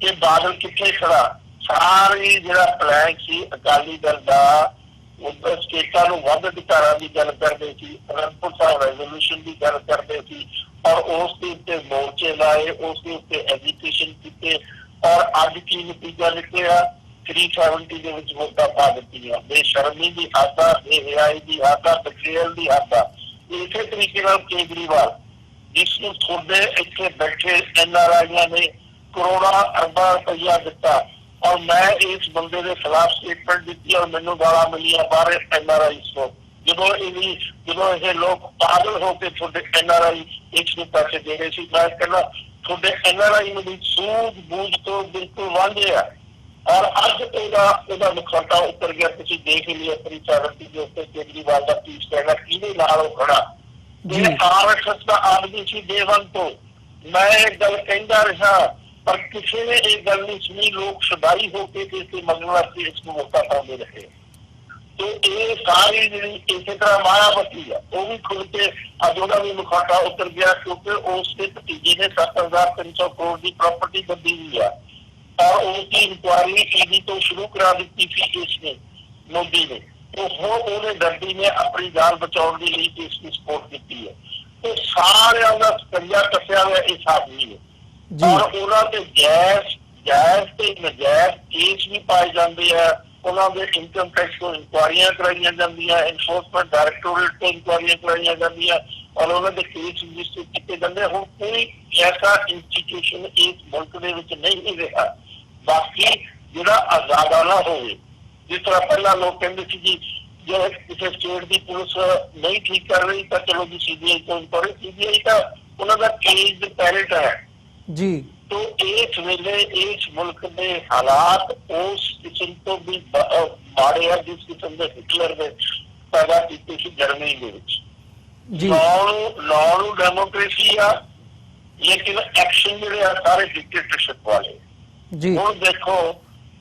ਕਿ ਬਾਦਲ ਕਿੱਥੇ ਖੜਾ। ਸਾਰੀ ਜਿਹੜਾ ਪਲਾਨ ਸੀ ਅਕਾਲੀ ਦਲ ਦਾ ਉਧਰ ਸਟੇਟਾਂ ਨੂੰ ਵੱਧ ਅਧਿਕਾਰਾਂ ਦੀ ਗੱਲ ਕਰਦੇ ਸੀ, ਅਨੰਦਪੁਰ ਸਾਹਿਬ ਰੈਜ਼ੋਲੂਸ਼ਨ ਦੀ ਗੱਲ ਕਰਦੇ ਸੀ ਔਰ ਉਸ ਦੇ ਉੱਤੇ ਮੋਰਚੇ ਲਾਏ, ਉਸ ਦੇ ਉੱਤੇ ਐਜੀਟੇਸ਼ਨ ਕੀਤੇ ਔਰ ਅੱਜ ਕੀ ਨਤੀਜਾ ਨਿਕਲਿਆ? 370 ਦੇ ਵਿੱਚ ਵੋਟਾਂ ਪਾ ਦਿੱਤੀਆਂ। ਬੇਸ਼ਰਮੀ ਦੀ ਹੱਦ ਆ, ਬੇਹਯਾਈ ਦੀ ਹੱਦ ਆ, ਬੇਖੇਲ ਦੀ ਹੱਦ ਆ। ਇਸੇ ਤਰੀਕੇ ਨਾਲ ਕੇਜਰੀਵਾਲ ਜਿਸ ਨੂੰ ਤੁਹਾਡੇ ਇੱਥੇ ਬੈਠੇ NRIਆਂ ਨੇ ਕਰੋੜਾਂ ਅਰਬਾਂ ਰੁਪਈਆ ਦਿੱਤਾ ਔਰ ਮੈਂ ਇਸ ਬੰਦੇ ਦੇ ਖਿਲਾਫ ਸਟੇਟਮੈਂਟ ਦਿੱਤੀ ਔਰ ਮੈਨੂੰ ਗਾਲਾਂ ਮਿਲੀਆਂ ਬਾਹਰ NRIs ਤੋਂ। ਜਦੋਂ ਇਹ ਲੋਕ ਪਾਗਲ ਹੋ ਕੇ ਤੁਹਾਡੇ NRI ਇਸ ਨੂੰ ਪੈਸੇ ਦੇ ਰਹੇ ਸੀ, ਮੈਂ ਕਹਿੰਦਾ ਤੁਹਾਡੇ NRI ਨੂੰ ਵੀ ਸੂਝ ਬੂਝ ਤੋਂ ਬਿਲਕੁਲ ਵਾਂਝੇ ਆ ਔਰ ਅੱਜ ਉਹਦਾ ਮੁਖੌਟਾ ਉੱਤਰ ਗਿਆ। ਤੁਸੀਂ ਦੇਖ ਲਿਆ 370 ਦੇ ਉੱਤੇ ਕੇਜਰੀਵਾਲ ਦਾ ਪੀਸ ਕਹਿਣਾ ਕਿਹਦੇ ਨਾਲ ਉਹ ਖੜਾ। ਇਹ RSS ਦਾ ਆਦਮੀ ਸੀ day one ਤੋਂ। ਮੈਂ ਇਹ ਗੱਲ ਕਹਿੰਦਾ ਰਿਹਾ ਪਰ ਕਿਸੇ ਨੇ ਇਹ ਗੱਲ ਨਹੀਂ ਸੁਣੀ। ਲੋਕ ਸਦਾਈ ਹੋ ਕੇ ਇਸੇ ਮੰਗਣ ਵਾਸਤੇ ਇਸ ਨੂੰ ਵੋਟਾਂ ਪਾਉਂਦੇ ਰਹੇ। ਤੇ ਇਹ ਸਾਰੀ ਜਿਹੜੀ ਇਸੇ ਤਰ੍ਹਾਂ ਮਾयावती ਆ ਉਹ ਵੀ ਖੁੱਲ ਕੇ ਅੱਜ ਉਹਦਾ ਵੀ ਮੁਖੌਟਾ ਉਤਰ ਗਿਆ ਕਿਉਂਕਿ ਉਸ ਦੇ ਭਤੀਜੇ ਨੇ 7,300 ਕਰੋੜ ਦੀ ਪ੍ਰਾਪਰਟੀ ਬੱਦੀ ਹੋਈ ਆ ਔਰ ਉਸ ਦੀ ਇਨਕੁਆਇਰੀ ED ਤੋਂ ਸ਼ੁਰੂ ਕਰਾ ਦਿੱਤੀ ਸੀ ਇਸਨੇ ਮੋਦੀ ਨੇ। ਉਹਨੇ ਡਰਦੀ ਨੇ ਆਪਣੀ ਜਾਨ ਬਚਾਉਣ ਦੇ ਲਈ ਇਸ ਨੂੰ ਸਪੋਰਟ ਕੀਤੀ ਹੈ। ਤੇ ਸਾਰਿਆਂ ਦਾ ਸਕੰਜਾ ਕੱਸਿਆ ਹੋਇਆ ਇਸ ਆਦਮੀ ਨੇ ਔਰ ਉਹਨਾਂ ਤੇ ਜਾਇਜ਼ ਤੇ ਨਜਾਇਜ਼ ਕੇਸ ਵੀ ਪਾਏ ਜਾਂਦੇ ਆ। ਉਹਨਾਂ ਦੇ ਇਨਕਮ ਟੈਕਸ ਤੋਂ ਇਨਕੁਆਇਰੀਆਂ ਕਰਾਈਆਂ ਜਾਂਦੀਆਂ, ਐਨਫੋਰਸਮੈਂਟ ਡਾਇਰੈਕਟੋਰੇਟ ਤੋਂ ਇਨਕੁਆਇਰੀਆਂ ਕਰਾਈਆਂ ਜਾਂਦੀਆਂ ਔਰ ਉਹਨਾਂ ਦੇ ਕੇਸ ਰਜਿਸਟਰ ਕੀਤੇ ਜਾਂਦੇ। ਹੁਣ ਕੋਈ ਐਸਾ ਇੰਸਟੀਟਿਊਸ਼ਨ ਇਸ ਮੁਲਕ ਦੇ ਵਿੱਚ ਨਹੀਂ ਰਿਹਾ ਬਾਕੀ ਜਿਹੜਾ ਆਜ਼ਾਦਾਨਾ ਹੋਵੇ। ਜਿਸ ਤਰ੍ਹਾਂ ਪਹਿਲਾਂ ਲੋਕ ਕਹਿੰਦੇ ਸੀ ਜੀ ਜੇ ਕਿਸੇ ਸਟੇਟ ਦੀ ਪੁਲਿਸ ਨਹੀਂ ਠੀਕ ਕਰ ਰਹੀ ਤਾਂ ਚਲੋ ਜੀ CBI ਤੋਂ ਇਨਕੁਆਇਰੀ। CBI ਤਾਂ ਉਹਨਾਂ ਦਾ ਕੇਸ ਪੈਰੇਟ ਹੈ ਜੀ। तो इस वेले इस मुल्क के हालात उस किस्म तो भी माड़े है जिस किस्म के हिटलर ने पैदा किए सी जर्मनी के लॉ डेमोक्रेसी आ लेकिन एक्शन जिहड़े सारे डिक्टेटरशिप वाले। हुण देखो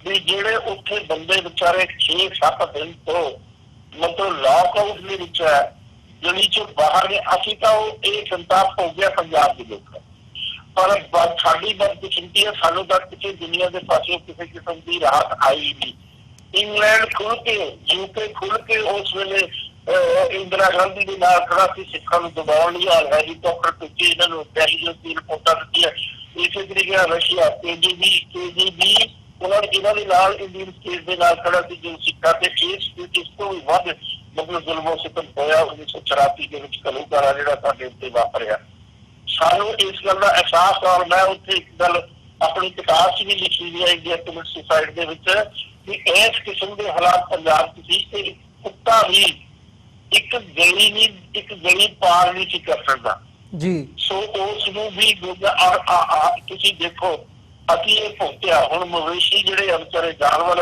भी जिहड़े उत्थे बंदे बेचारे 6-7 दिन तो मतलब लॉकआउट दे विच है गली चों बाहर ने असीं तां ये संताप हो गया पंजाब के लोग पर साड़ी बदकिस्मती है सानू तक किसी दुनिया के पास किसी किस्म की राहत आई नहीं। ਇੰਗਲੈਂਡ ਖੁੱਲ ਕੇ, ਯੂਕੇ ਖੁੱਲ ਕੇ ਉਸ ਵੇਲੇ ਇੰਦਰਾ ਗਾਂਧੀ ਦੇ ਨਾਲ ਖੜਾ ਸੀ ਸਿੱਖਾਂ ਨੂੰ ਦਬਾਉਣ ਲਈ। ਹੈਲੀਕਾਪਟਰ ਭੇਜੇ, ਇਹਨਾਂ ਨੂੰ ਇੰਟੈਲੀਜੈਂਸ ਦੀ ਰਿਪੋਰਟਾਂ ਦਿੱਤੀਆਂ। ਇਸੇ ਤਰੀਕੇ ਨਾਲ ਰਸ਼ੀਆ KGB ਇਹਨਾਂ ਦੇ ਨਾਲ ਇੰਡੀਅਨ ਸਟੇਟ ਦੇ ਨਾਲ ਖੜਾ ਸੀ ਜੋ ਸਿੱਖਾਂ ਤੇ ਇਸ ਤੋਂ ਵੀ ਵੱਧ ਮਤਲਬ ਜ਼ੁਲਮੋ ਸਿਤਮ ਹੋਇਆ 1984 ਦੇ ਵਿੱਚ ਘੱਲੂਘਾਰਾ ਜਿਹੜਾ ਸਾਡੇ ਉੱਤੇ ਵਾਪਰਿਆ। ਸਾਨੂੰ ਇਸ ਗੱਲ ਦਾ ਅਹਿਸਾਸ, ਔਰ ਮੈਂ ਉੱਥੇ ਇੱਕ ਗੱਲ ਆਪਣੀ ਕਿਤਾਬ 'ਚ ਵੀ ਲਿਖੀ ਹੋਈ ਹੈ ਇੰਡੀਆ ਕਮਿਊਨਿਸਟ ਸੁਸਾਇਟੀ ਦੇ ਵਿੱਚ, ਕਿ ਇਸ ਕਿਸਮ ਦੇ ਹਾਲਾਤ ਪੰਜਾਬ 'ਚ ਸੀ ਤੇ ਕੁੱਤਾ ਵੀ ਇੱਕ ਗਲੀ ਪਾਰ ਨਹੀਂ ਸੀ ਕਰ ਸਕਦਾ ਜੀ। ਸੋ ਉਸ ਨੂੰ ਵੀ ਤੁਸੀਂ ਦੇਖੋ ਅਸੀਂ ਇਹ ਭੁਗਤਿਆ। ਹੁਣ ਮਵੇਸ਼ੀ ਜਿਹੜੇ ਵਿਚਾਰੇ ਜਾਨਵਰ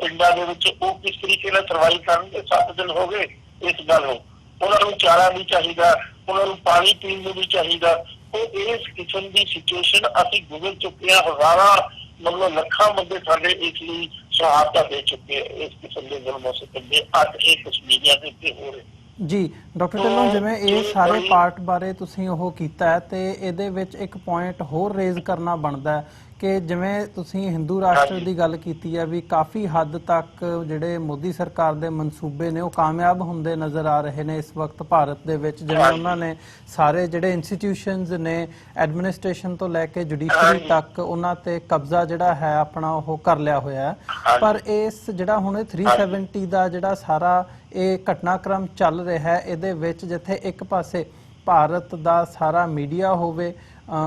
ਪਿੰਡਾਂ ਦੇ ਵਿੱਚ ਉਹ ਕਿਸ ਤਰੀਕੇ ਨਾਲ ਸਰਵਾਈਵ ਕਰਨਗੇ। 7 ਦਿਨ ਹੋ ਗਏ ਇਸ ਗੱਲ ਨੂੰ। ਉਹਨਾਂ ਨੂੰ ਚਾਰਾ ਵੀ ਚਾਹੀਦਾ, ਉਹਨਾਂ ਨੂੰ ਪਾਣੀ ਪੀਣ ਨੂੰ ਵੀ ਚਾਹੀਦਾ। ਉਹ ਇਸ ਕਿਸਮ ਦੀ ਸਿਚੁਏਸ਼ਨ ਅਸੀਂ ਗੁਜ਼ਰ ਚੁੱਕੇ ਹਾਂ। ਹਜ਼ਾਰਾਂ ਮਤਲਬ ਲੱਖਾਂ ਬੰਦੇ ਸਾਡੇ ਇਸ ਲਈ ਸ਼ਹਾਦਤਾਂ ਦੇ ਚੁੱਕੇ ਇਸ ਕਿਸਮ ਦੇ ਜ਼ੁਲਮ ਸਿਤਮ ਦੇ। ਅੱਜ ਇਹ ਕਸ਼ਮੀਰੀਆਂ ਦੇ ਉੱਤੇ ਹੋ ਰਹੇ ਜੀ। ਡਾਕਟਰ ਢਿੱਲੋਂ, ਜਿਵੇਂ ਇਹ ਸਾਰੇ ਪਾਰਟ ਬਾਰੇ ਤੁਸੀਂ ਉਹ ਕੀਤਾ ਹੈ ਤੇ ਇਹਦੇ ਵਿੱਚ ਇੱਕ ਪੁਆਇੰਟ ਹੋਰ ਰੇਜ਼ ਕਰਨਾ ਬਣਦਾ ਹੈ ਕਿ ਜਿਵੇਂ ਤੁਸੀਂ ਹਿੰਦੂ ਰਾਸ਼ਟਰ ਦੀ ਗੱਲ ਕੀਤੀ ਹੈ ਵੀ ਕਾਫੀ ਹੱਦ ਤੱਕ ਜਿਹੜੇ ਮੋਦੀ ਸਰਕਾਰ ਦੇ ਮਨਸੂਬੇ ਨੇ ਉਹ ਕਾਮਯਾਬ ਹੁੰਦੇ ਨਜ਼ਰ ਆ ਰਹੇ ਨੇ ਇਸ ਵਕਤ ਭਾਰਤ ਦੇ ਵਿੱਚ। ਜਿਵੇਂ ਉਹਨਾਂ ਨੇ ਸਾਰੇ ਜਿਹੜੇ ਇੰਸਟੀਟਿਊਸ਼ਨਸ ਨੇ, ਐਡਮਿਨਿਸਟ੍ਰੇਸ਼ਨ ਤੋਂ ਲੈ ਕੇ ਜੁਡੀਸ਼ਰੀ ਤੱਕ, ਉਹਨਾਂ ਤੇ ਕਬਜ਼ਾ ਜਿਹੜਾ ਹੈ ਆਪਣਾ ਉਹ ਕਰ ਲਿਆ ਹੋਇਆ ਹੈ। ਪਰ ਇਸ ਜਿਹੜਾ ਹੁਣ 370 ਦਾ ਜਿਹੜਾ ਸਾਰਾ ਇਹ ਘਟਨਾਕ੍ਰਮ ਚੱਲ ਰਿਹਾ ਹੈ, ਇਹਦੇ ਵਿੱਚ ਜਿੱਥੇ ਇੱਕ ਪਾਸੇ ਭਾਰਤ ਦਾ ਸਾਰਾ ਮੀਡੀਆ ਹੋਵੇ,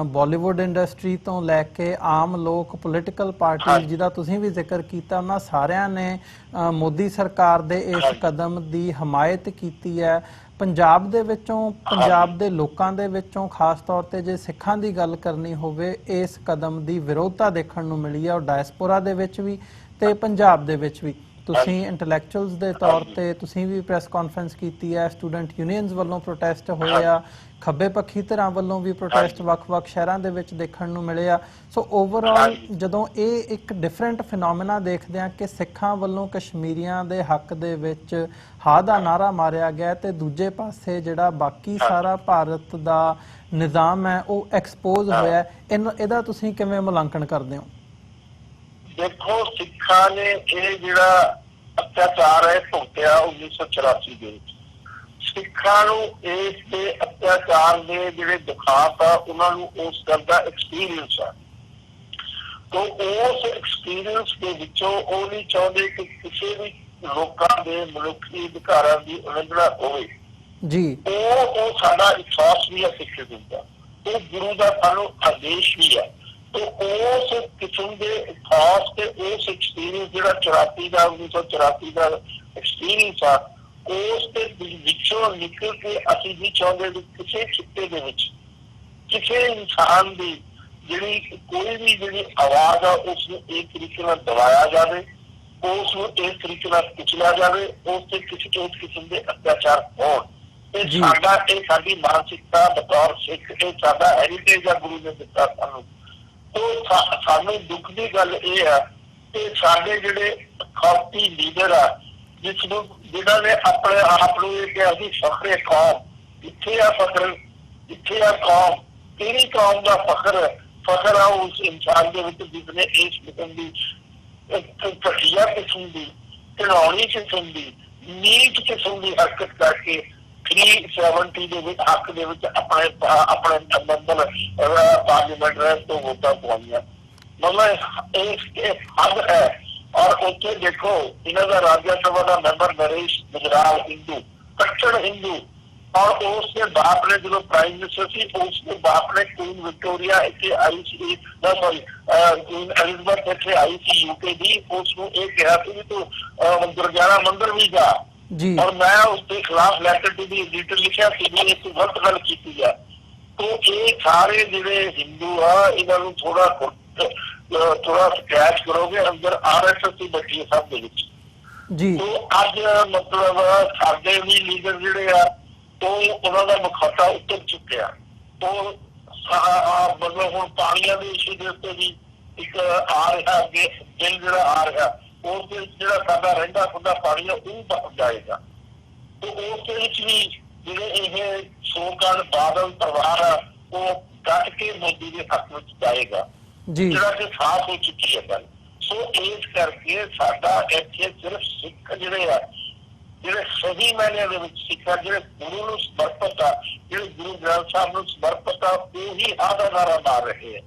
ਬਾਲੀਵੁੱਡ ਇੰਡਸਟਰੀ ਤੋਂ ਲੈ ਕੇ ਆਮ ਲੋਕ, ਪੋਲੀਟੀਕਲ ਪਾਰਟੀ ਜਿਹਦਾ ਤੁਸੀਂ ਵੀ ਜ਼ਿਕਰ ਕੀਤਾ, ਉਹਨਾਂ ਸਾਰਿਆਂ ਨੇ ਮੋਦੀ ਸਰਕਾਰ ਦੇ ਇਸ ਕਦਮ ਦੀ ਹਮਾਇਤ ਕੀਤੀ ਹੈ। ਪੰਜਾਬ ਦੇ ਵਿੱਚੋਂ, ਪੰਜਾਬ ਦੇ ਲੋਕਾਂ ਦੇ ਵਿੱਚੋਂ ਖਾਸ ਤੌਰ ਤੇ ਜੇ ਸਿੱਖਾਂ ਦੀ ਗੱਲ ਕਰਨੀ ਹੋਵੇ, ਇਸ ਕਦਮ ਦੀ ਵਿਰੋਧਤਾ ਦੇਖਣ ਨੂੰ ਮਿਲੀ ਹੈ, ਔਰ ਡਾਇਸਪੋਰਾ ਦੇ ਵਿੱਚ ਵੀ ਤੇ ਪੰਜਾਬ ਦੇ ਵਿੱਚ ਵੀ। ਤੁਸੀਂ ਇੰਟੈਲੈਕਚੁਅਲਸ ਦੇ ਤੌਰ ਤੇ ਤੁਸੀਂ ਵੀ ਪ੍ਰੈਸ ਕਾਨਫਰੰਸ ਕੀਤੀ ਹੈ, ਸਟੂਡੈਂਟ ਯੂਨੀਅਨਸ ਵੱਲੋਂ ਪ੍ਰੋਟੈਸਟ ਹੋਏ ਆ, ਖੱਬੇ ਪੱਖੀ ਧਿਰਾਂ ਵੱਲੋਂ ਵੀ ਪ੍ਰੋਟੈਸਟ ਵੱਖ-ਵੱਖ ਸ਼ਹਿਰਾਂ ਦੇ ਵਿੱਚ ਦੇਖਣ ਨੂੰ ਮਿਲੇ ਆ। ਸੋ ਓਵਰਆਲ ਜਦੋਂ ਇਹ ਇੱਕ ਡਿਫਰੈਂਟ ਫਿਨੋਮੇਨਾ ਦੇਖਦੇ ਆ ਕਿ ਸਿੱਖਾਂ ਵੱਲੋਂ ਕਸ਼ਮੀਰੀਆਂ ਦੇ ਹੱਕ ਦੇ ਵਿੱਚ ਹਾਂ ਦਾ ਨਾਰਾ ਮਾਰਿਆ ਗਿਆ ਤੇ ਦੂਜੇ ਪਾਸੇ ਜਿਹੜਾ ਬਾਕੀ ਸਾਰਾ ਭਾਰਤ ਦਾ ਨਿਜ਼ਾਮ ਹੈ ਉਹ ਐਕਸਪੋਜ਼ ਹੋਇਆ, ਇਹਦਾ ਤੁਸੀਂ ਕਿਵੇਂ ਮੁਲਾਂਕਣ ਕਰਦੇ ਹੋ? ਦੇਖੋ, ਸਿੱਖਾਂ ਨੇ ਇਹ ਜਿਹੜਾ ਅਤਿਆਚਾਰ ਹੈ ਭੁਗਤਿਆ 1984 ਦੇ ਵਿੱਚ। ਸਿੱਖਾਂ ਨੂੰ ਇਸ ਦੇ ਅਤਿਆਚਾਰ ਦੇ ਜਿਹੜੇ ਦੁਖਾਂਤ ਆ ਉਹਨਾਂ ਨੂੰ ਉਸ ਗੱਲ ਦਾ ਐਕਸਪੀਰੀਅੰਸ ਆ। ਤੋਂ ਉਸ ਐਕਸਪੀਰੀਅੰਸ ਦੇ ਵਿੱਚੋਂ ਉਹ ਨਹੀਂ ਚਾਹੁੰਦੇ ਕਿ ਕਿਸੇ ਵੀ ਲੋਕਾਂ ਦੇ ਮਨੁੱਖੀ ਅਧਿਕਾਰਾਂ ਦੀ ਉਲੰਘਣਾ ਹੋਵੇ ਜੀ। ਉਹ ਸਾਡਾ ਅਹਿਸਾਸ ਵੀ ਆ ਸਿੱਖ ਦਿੰਦਾ, ਉਹ ਗੁਰੂ ਦਾ ਸਾਨੂੰ ਆਦੇਸ਼ ਵੀ ਆ। ਤੇ ਉਸ ਕਿਸਮ ਦੇ ਖਾਸ ਤੇ ਉਸ ਐਕਸਪੀਰੀਅੰਸ ਜਿਹੜਾ 1984 ਦਾ ਐਕਸਪੀਰੀਅੰਸ ਆ, ਉਸ ਦੇ ਵਿੱਚੋਂ ਨਿਕਲ ਕੇ ਅਸੀਂ ਵੀ ਚਾਹੁੰਦੇ ਵੀ ਕਿਸੇ ਖਿੱਤੇ ਦੇ ਵਿੱਚ ਕਿਸੇ ਇਨਸਾਨ ਦੀ ਜਿਹੜੀ ਕੋਈ ਵੀ ਜਿਹੜੀ ਆਵਾਜ਼ ਆ ਉਸ ਨੂੰ ਇਸ ਤਰੀਕੇ ਨਾਲ ਦਬਾਇਆ ਜਾਵੇ, ਉਸ ਨੂੰ ਇਸ ਤਰੀਕੇ ਨਾਲ ਕੁਚਲਿਆ ਜਾਵੇ, ਉਸ ਤੇ ਕਿਸੇ ਉਸ ਕਿਸਮ ਦੇ ਅਤਿਆਚਾਰ ਹੋਣ। ਇਹ ਸਾਡੀ ਮਾਨਸਿਕਤਾ ਬਤੌਰ ਸਿੱਖ, ਇਹ ਸਾਡਾ ਹੈਰੀਟੇਜ ਆ ਗੁਰੂ ਨੇ ਦਿੱਤਾ ਸਾਨੂੰ। ਸਾਨੂੰ ਦੁੱਖ ਦੀ ਗੱਲ ਇਹ ਆ ਕਿ ਸਾਡੇ ਜਿਹੜੇ ਅਖੌਤੀ ਲੀਡਰ ਆ, ਜਿਨ੍ਹਾਂ ਨੇ ਆਪਣੇ ਆਪ ਨੂੰ ਇਹ ਕਿਹਾ ਸੀ ਫਖਰੇ ਕੌਮ, ਇੱਥੇ ਆ ਫਖਰ, ਇੱਥੇ ਆ ਕੌਮ, ਕਿਹੜੀ ਕੌਮ ਦਾ ਫਖਰ ਆ ਉਸ ਇਨਸਾਨ ਦੇ ਵਿੱਚ ਜਿਸਨੇ ਇਸ ਕਿਸਮ ਦੀ ਘਟੀਆ ਕਿਸਮ ਦੀ, ਘਿਨਾਉਣੀ ਕਿਸਮ ਦੀ, ਨੀਚ ਕਿਸਮ ਦੀ ਹਰਕਤ ਕਰਕੇ 370 ਦੇ ਵਿੱਚ ਹੱਕ ਦੇ ਵਿੱਚ ਆਪਣੇ ਮੈਂਬਰ ਪਾਰਲੀਮੈਂਟ ਰਹਿ ਤੋਂ ਵੋਟਾਂ ਪਵਾਈਆਂ। ਮਤਲਬ ਇਹ ਹੱਦ ਹੈ। ਔਰ ਉੱਥੇ ਦੇਖੋ ਇਹਨਾਂ ਦਾ ਰਾਜ ਸਭਾ ਦਾ ਮੈਂਬਰ ਨਰੇਸ਼ ਗੁਜਰਾਲ ਹਿੰਦੂ, ਕੱਟੜ ਹਿੰਦੂ, ਔਰ ਉਸ ਦੇ ਬਾਪ ਨੇ ਜਦੋਂ ਪ੍ਰਾਈਮ ਮਿਨਿਸਟਰ ਸੀ ਉਸ ਦੇ ਬਾਪ ਨੇ ਕੁਈਨ ਵਿਕਟੋਰੀਆ ਇੱਥੇ ਆਈ ਸੀ, ਕੁਈਨ ਐਲਿਜ਼ਬeth ਇੱਥੇ ਆਈ ਸੀ UK ਦੀ, ਉਸ ਨੂੰ ਇਹ ਕਿਹਾ ਸੀ ਵੀ ਤੂੰ ਗੁਰਦੁਆਰਾ ਮੰਦਿਰ ਵੀ ਜਾ। ਔਰ ਮੈਂ ਉਸਦੇ ਖਿਲਾਫ ਲੈਟਰ ਦੀ ਐਡੀਟਰ ਲਿਖਿਆ ਸੀ ਵੀ ਇਹ ਗਲਤ ਗੱਲ ਕੀਤੀ ਆ। ਤੋ ਇਹ ਸਾਰੇ ਜਿਹੜੇ ਹਿੰਦੂ ਆ ਇਹਨਾਂ ਨੂੰ ਥੋੜਾ ਸਕੈਚ ਕਰੋਗੇ, ਅੰਦਰ RSS ਦੀ ਬੈਠੀ ਹੈ ਸਭ ਦੇ ਵਿੱਚ ਜੀ। ਤੋ ਅੱਜ ਮਤਲਬ ਸਾਡੇ ਵੀ ਲੀਡਰ ਜਿਹੜੇ ਆ ਉਹ ਉਹਨਾਂ ਦਾ ਮੁਖਾਤਾ ਉੱਤਰ ਚੁੱਕਿਆ। ਉਹ ਮਤਲਬ ਹੁਣ ਪਾਣੀਆਂ ਦੇ ਇਸ਼ੂ ਦੇ ਉੱਤੇ ਵੀ ਇੱਕ ਆ ਰਿਹਾ ਅੱਗੇ ਬਿੱਲ ਜਿਹੜਾ ਆ ਰਿਹਾ, ਉਸ ਦੇ ਜਿਹੜਾ ਸਾਡਾ ਰਹਿੰਦਾ ਖੁੱਦਾ ਪਾਣੀ ਆ ਉਹ ਬਚ ਜਾਏਗਾ। ਤੇ ਉਸ ਦੇ ਵਿੱਚ ਵੀ ਜਿਹੜੇ ਇਹ ਸੋਕਾਲ ਬਾਦਲ ਪਰਿਵਾਰ ਆ ਉਹ ਡਟ ਕੇ ਮੋਦੀ ਦੇ ਹੱਕ ਵਿੱਚ ਜਾਏਗਾ, ਜਿਹੜਾ ਕਿ ਸਾਫ਼ ਹੋ ਚੁੱਕੀ ਹੈ ਗੱਲ। ਸੋ ਇਸ ਕਰਕੇ ਸਾਡਾ ਇੱਥੇ ਸਿਰਫ ਸਿੱਖ ਜਿਹੜੇ ਆ, ਜਿਹੜੇ ਸਹੀ ਮਾਇਨਿਆਂ ਦੇ ਵਿੱਚ ਸਿੱਖ ਆ, ਜਿਹੜੇ ਗੁਰੂ ਨੂੰ ਸਮਰਪਿਤ ਆ, ਜਿਹੜੇ ਗੁਰੂ ਗ੍ਰੰਥ ਸਾਹਿਬ ਨੂੰ ਸਮਰਪਿਤ ਆ, ਉਹੀ ਆਹ ਨਾਰਾ ਮਾਰ ਰਹੇ ਆ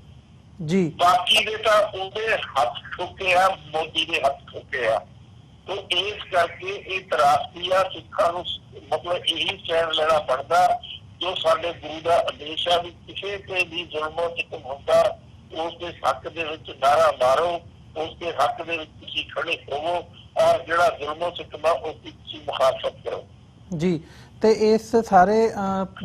ਜੀ। ਬਾਕੀ ਦੇ ਤਾਂ ਉਹਦੇ ਹੱਥ ਠੋਕੇ ਆ, ਮੋਦੀ ਦੇ ਹੱਥ ਠੋਕੇ ਆ। ਤੋ ਇਸ ਕਰਕੇ ਇਹ ਤਰਾਸਦੀ ਆ ਸਿੱਖਾਂ ਨੂੰ, ਮਤਲਬ ਇਹੀ ਸਟੈਂਡ ਲੈਣਾ ਬਣਦਾ ਜੋ ਸਾਡੇ ਗੁਰੂ ਦਾ ਆਦੇਸ਼ ਆ ਵੀ ਕਿਸੇ ਤੇ ਵੀ ਜ਼ੁਲਮ ਸਿੱਤਮ ਹੁੰਦਾ ਉਸ ਦੇ ਹੱਕ ਦੇ ਵਿੱਚ ਨਾਰਾ ਮਾਰੋ, ਉਸ ਦੇ ਹੱਕ ਦੇ ਵਿੱਚ ਤੁਸੀਂ ਖੜੇ ਹੋਵੋ ਔਰ ਜਿਹੜਾ ਜ਼ੁਲਮ ਸਿੱਤਮ ਆ ਉਸ ਦੀ ਤੁਸੀਂ ਮੁਖਾਲਫਤ ਕਰੋ ਜੀ। ਤੇ ਇਸ ਸਾਰੇ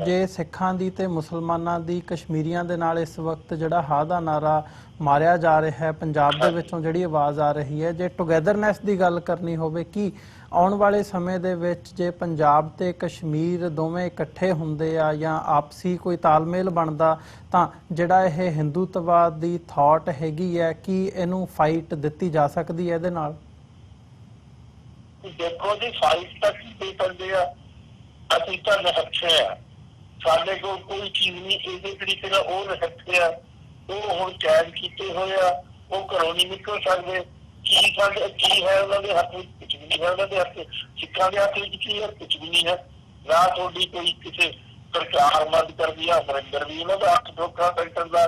ਜੇ ਸਿੱਖਾਂ ਦੀ ਤੇ ਮੁਸਲਮਾਨਾਂ ਦੀ ਕਸ਼ਮੀਰੀਆਂ ਦੇ ਨਾਲ ਇਸ ਵਕਤ ਜਿਹੜਾ ਹਾਂ ਦਾ ਨਾਰਾ ਮਾਰਿਆ ਜਾ ਰਿਹਾ ਹੈ, ਪੰਜਾਬ ਦੇ ਵਿੱਚੋਂ ਜਿਹੜੀ ਆਵਾਜ਼ ਆ ਰਹੀ ਹੈ, ਜੇ ਟੁਗੇਦਰਨੈਸ ਦੀ ਗੱਲ ਕਰਨੀ ਹੋਵੇ ਕਿ ਆਉਣ ਵਾਲੇ ਸਮੇਂ ਦੇ ਵਿੱਚ ਜੇ ਪੰਜਾਬ ਤੇ ਕਸ਼ਮੀਰ ਦੋਵੇਂ ਇਕੱਠੇ ਹੁੰਦੇ ਆ ਜਾਂ ਆਪਸੀ ਕੋਈ ਤਾਲਮੇਲ ਬਣਦਾ ਤਾਂ ਜਿਹੜਾ ਇਹ ਹਿੰਦੂਤਵਾਦ ਦੀ ਥਾਟ ਹੈਗੀ ਹੈ ਕਿ ਇਹਨੂੰ ਫਾਈਟ ਦਿੱਤੀ ਜਾ ਸਕਦੀ ਹੈ ਇਹਦੇ ਨਾਲ? ਦੇਖੋ ਜੀ, ਫਾਈਟ ਤਾਂ ਕੀ ਕਰਦੇ ਆ, ਅਸੀਂ ਤਾਂ ਨਿਹੱਥੇ ਆ, ਸਾਡੇ ਕੋਲ ਕੋਈ ਚੀਜ਼ ਨਹੀਂ ਇਹਦੇ ਤਰੀਕੇ ਨਾਲ ਉਹ ਨਿਹੱਥੇ ਆ, ਉਹ ਹੁਣ ਕੈਦ ਕੀਤੇ ਹੋਏ ਆ, ਉਹ ਘਰੋਂ ਨਹੀਂ ਨਿਕਲ ਸਕਦੇ। ਕੀ ਹੈ ਉਹਨਾਂ ਦੇ ਹੱਥ ਵਿੱਚ? ਕੁਛ ਵੀ ਨਹੀਂ ਹੈ ਉਹਨਾਂ ਦੇ ਹੱਥ। ਸਿੱਖਾਂ ਦੇ ਹੱਥ ਵਿੱਚ ਕੀ ਹੈ? ਕੁਛ ਵੀ ਨਹੀਂ ਹੈ। ਨਾ ਤੁਹਾਡੀ ਕੋਈ ਕਿਸੇ ਸਰਕਾਰ ਮਦਦ ਕਰਦੀ ਆ, ਅਮਰਿੰਦਰ ਵੀ ਉਹਨਾਂ ਦਾ ਹੱਥ ਧੋਖਾ ਸੈਕਟਰ ਦਾ,